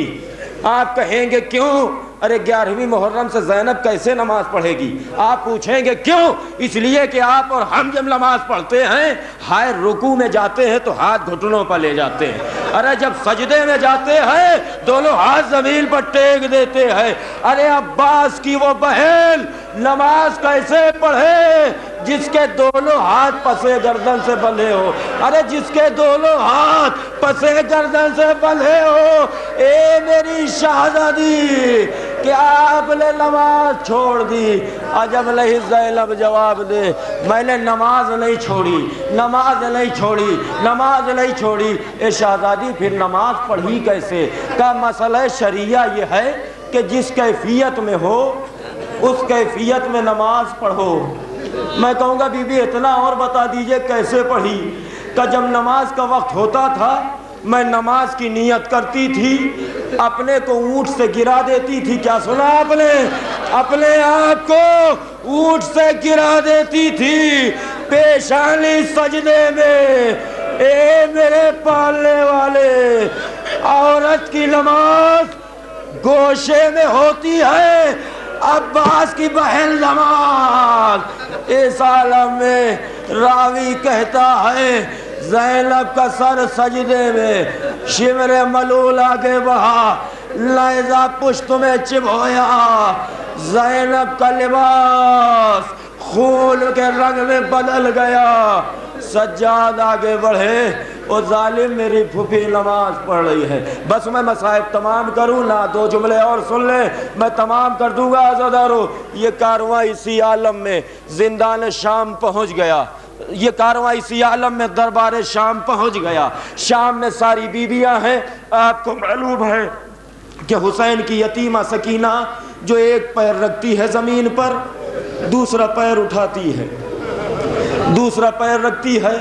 آپ کہیں گے کیوں؟ ارے 11ویں محرم سے زینب کیسے نماز پڑھے گی؟ آپ پوچھیں گے کیوں؟ اس لیے کہ آپ اور ہم جب نماز پڑھتے ہیں ہائے رکوع میں جاتے ہیں تو ہاتھ گھٹنوں پر لے جاتے ہیں، ارے جب سجدے میں جاتے ہیں دونوں ہاتھ زمین پر ٹیک دیتے ہیں۔ ارے عباس کی وہ بہن نماز کیسے پڑھے جس کے دونوں ہاتھ پسے گردن سے بندھے ہو، ارے جس کے دونوں ہاتھ پسے گردن سے بندھے ہو۔ اے میری شہزادی کیا آپ نے نماز چھوڑ دی؟ عجب نہیں زینب جواب دے میں نے نماز نہیں چھوڑی، نماز نہیں چھوڑی، نماز نہیں چھوڑی۔ اے شہزادی پھر نماز پڑھی کیسے؟ کا مسئلہ شریعہ یہ ہے کہ جس کیفیت میں ہو اس کیفیت میں نماز پڑھو۔ میں کہوں گا بی بی اتنا اور بتا دیجئے کیسے پڑھی؟ کہ جب نماز کا وقت ہوتا تھا میں نماز کی نیت کرتی تھی، اپنے کو اونٹ سے گرا دیتی تھی۔ کیا سنا آپ نے؟ اپنے آپ کو اونٹ سے گرا دیتی تھی پیشانی سجدے میں۔ اے میرے پالنے والے، عورت کی نماز گوشے میں ہوتی ہے، عباس کی بہن نماز اس عالم میں۔ راوی کہتا ہے زینب کا سر سجدے میں، شمر ملول آگے بڑھا، نیزہ پشت میں چبھویا، زینب کا لباس خون کے رنگ میں بدل گیا۔ سجاد آگے بڑھے، وہ ظالم میری پھوپھی نماز پڑھ رہی ہے۔ بس میں مصائب تمام کروں نہ، دو جملے اور سن لیں میں تمام کر دوں گا۔ عزادارو یہ کارواں اسی عالم میں زندان شام پہنچ گیا، یہ کارواں اسی عالم میں دربار شام پہنچ گیا۔ شام میں ساری بیویاں ہیں، آپ کو معلوم ہے کہ حسین کی یتیمہ سکینہ جو ایک پیر رکھتی ہے زمین پر دوسرا پیر اٹھاتی ہے، دوسرا پیر رکھتی ہے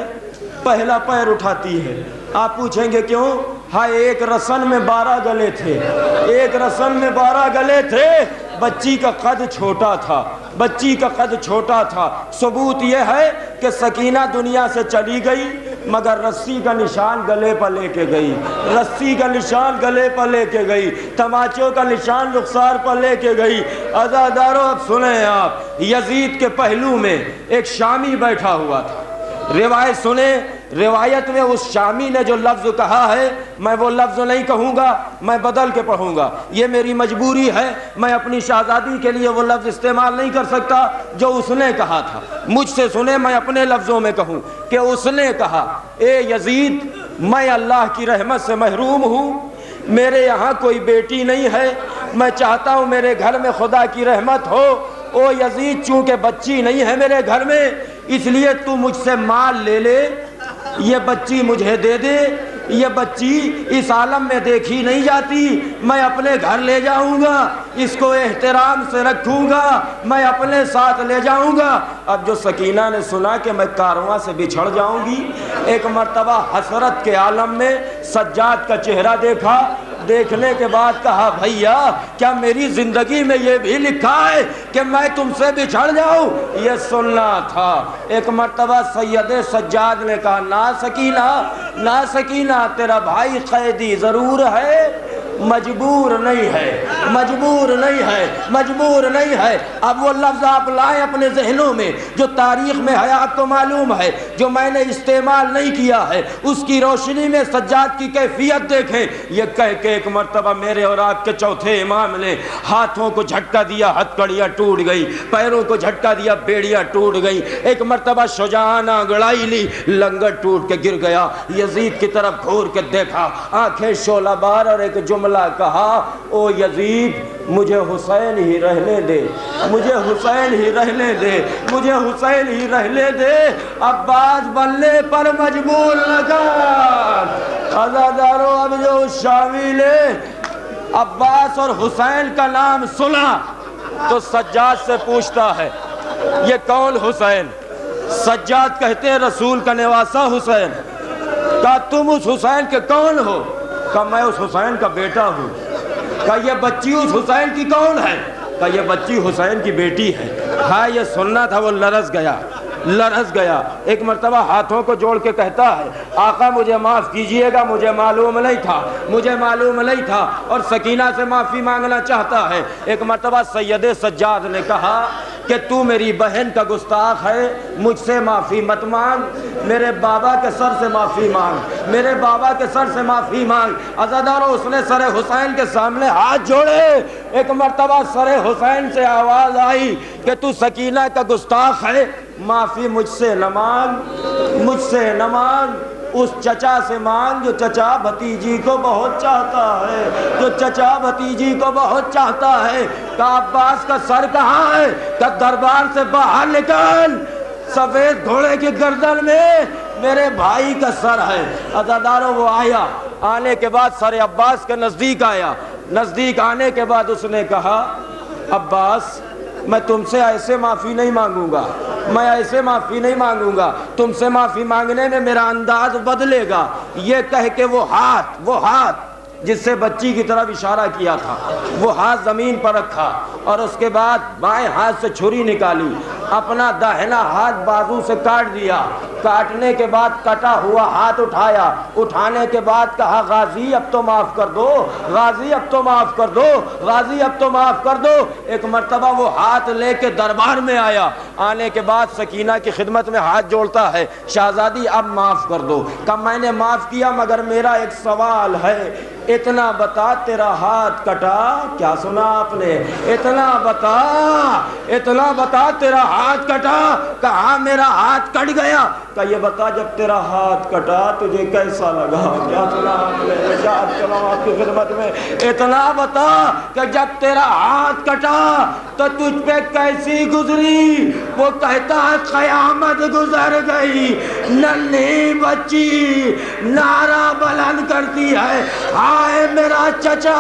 پہلا پیر اٹھاتی ہے۔ آپ پوچھیں گے کیوں؟ ہاں ایک رسن میں 12 گلے تھے، ایک رسن میں 12 گلے تھے، بچی کا قد چھوٹا تھا، بچی کا قد چھوٹا تھا۔ ثبوت یہ ہے کہ سکینہ دنیا سے چلی گئی مگر رسی کا نشان گلے پر لے کے گئی، رسی کا نشان گلے پر لے کے گئی، تماچوں کا نشان رخسار پر لے کے گئی۔ عزادارو اب سنیں آپ، یزید کے پہلو میں ایک شامی بیٹھا ہوا تھا۔ روایت سنیں، روایت میں اس شامی نے جو لفظ کہا ہے میں وہ لفظ نہیں کہوں گا، میں بدل کے پڑھوں گا، یہ میری مجبوری ہے، میں اپنی شہزادی کے لیے وہ لفظ استعمال نہیں کر سکتا جو اس نے کہا تھا۔ مجھ سے سنیں میں اپنے لفظوں میں کہوں کہ اس نے کہا اے یزید میں اللہ کی رحمت سے محروم ہوں، میرے یہاں کوئی بیٹی نہیں ہے، میں چاہتا ہوں میرے گھر میں خدا کی رحمت ہو۔ او یزید چونکہ بچی نہیں ہے میرے گھر میں اس لیے تو مجھ سے مال لے لے، یہ بچی مجھے دے دے، یہ بچی اس عالم میں دیکھی نہیں جاتی، میں اپنے گھر لے جاؤں گا، اس کو احترام سے رکھوں گا، میں اپنے ساتھ لے جاؤں گا۔ اب جو سکینہ نے سنا کہ میں کارواں سے بچھڑ جاؤں گی، ایک مرتبہ حسرت کے عالم میں سجاد کا چہرہ دیکھا، دیکھنے کے بعد کہا بھیا کیا میری زندگی میں یہ بھی لکھا ہے کہ میں تم سے بچھڑ جاؤں؟ یہ سننا تھا۔ ایک مرتبہ سید سجاد نے کہا نا سکینہ تیرا بھائی قیدی ضرور ہے، مجبور نہیں ہے۔ اب وہ لفظ آپ لائیں اپنے ذہنوں میں جو تاریخ میں ہے، آپ کو معلوم ہے، جو میں نے استعمال نہیں کیا ہے، اس کی روشنی میں سجاد کی کیفیت دیکھیں۔ یہ کہہ کے ایک مرتبہ میرے اور آپ کے چوتھے امام نے ہاتھوں کو جھٹکا دیا، ہتھکڑیاں ٹوٹ گئی، پیروں کو جھٹکا دیا، بیڑیاں ٹوٹ گئی، ایک مرتبہ شجاعانہ انگڑائی لی، لنگر ٹوٹ کے گر گیا۔ یزید کی طرف گھور کے دیکھا، آنکھیں شعلہ بار، اور ایک جملہ کہا، او یزید مجھے حسین ہی رہنے دے، عباس بننے پر مجبور نہ کر۔ عزادارو اب جو شامی نے عباس اور حسین کا نام سنا تو سجاد سے پوچھتا ہے یہ کون حسین؟ سجاد کہتے ہیں رسول کا نواسہ حسین۔ کہا تم اس حسین کے کون ہو؟ کہا میں اس حسین کا بیٹا ہوں۔ کہا یہ بچی اس حسین کی کون ہے؟ کہا یہ بچی حسین کی بیٹی ہے۔ ہاں یہ سننا تھا، وہ لرز گیا۔ ایک مرتبہ ہاتھوں کو جوڑ کے کہتا ہے آقا مجھے معاف کیجئے گا، مجھے معلوم نہیں تھا، اور سکینہ سے معافی مانگنا چاہتا ہے۔ ایک مرتبہ سید سجاد نے کہا کہ تو میری بہن کا گستاخ ہے، مجھ سے معافی مت مانگ، میرے بابا کے سر سے معافی مانگ۔ عزادارو اس نے سر حسین کے سامنے ہاتھ جوڑے۔ ایک مرتبہ سر حسین سے آواز آئی کہ تو سکینہ کا گستاخ ہے، معافی مجھ سے نہ مانگ، اس چچا سے مانگ جو چچا بھتیجی کو بہت چاہتا ہے۔ کہ عباس کا سر کہاں ہے؟ کہ دربار سے باہر نکل، سفید گھوڑے کی گردن میں میرے بھائی کا سر ہے۔ عزادارو وہ آیا، آنے کے بعد سر عباس کے نزدیک آیا، نزدیک آنے کے بعد اس نے کہا عباس میں تم سے ایسے معافی نہیں مانگوں گا، تم سے معافی مانگنے میں میرا انداز بدلے گا۔ یہ کہہ کے وہ ہاتھ جس سے بچی کی طرف اشارہ کیا تھا وہ ہاتھ زمین پر رکھا، اور اس کے بعد بائیں ہاتھ سے چھری نکالی، اپنا داہنا ہاتھ بازو سے کاٹ دیا، کاٹنے کے بعد کٹا ہوا ہاتھ اٹھایا، اٹھانے کے بعد کہا غازی اب تو معاف کر دو۔ ایک مرتبہ وہ ہاتھ لے کے دربار میں آیا، آنے کے بعد سکینہ کی خدمت میں ہاتھ جوڑتا ہے، شہزادی اب معاف کر دو۔ کہ میں نے معاف کیا مگر میرا ایک سوال ہے، اتنا بتا تیرا ہاتھ کٹا؟ کیا سنا آپ نے؟ اتنا بتا تیرا ہاتھ کٹا؟ کہا میرا ہاتھ کٹ گیا۔ کہ یہ بتا جب تیرا ہاتھ کٹا تجھے کیسا لگا؟ کیا سنا آپ نے؟ ارشاد کروں آپ کی خدمت میں، اتنا بتا کہ جب تیرا ہاتھ کٹا تو تجھ پہ کیسی گزری؟ وہ کہتا ہے قیامت گزر گئی، ننھی بچی نعرہ بلند کرتی ہے ہائے میرا چچا،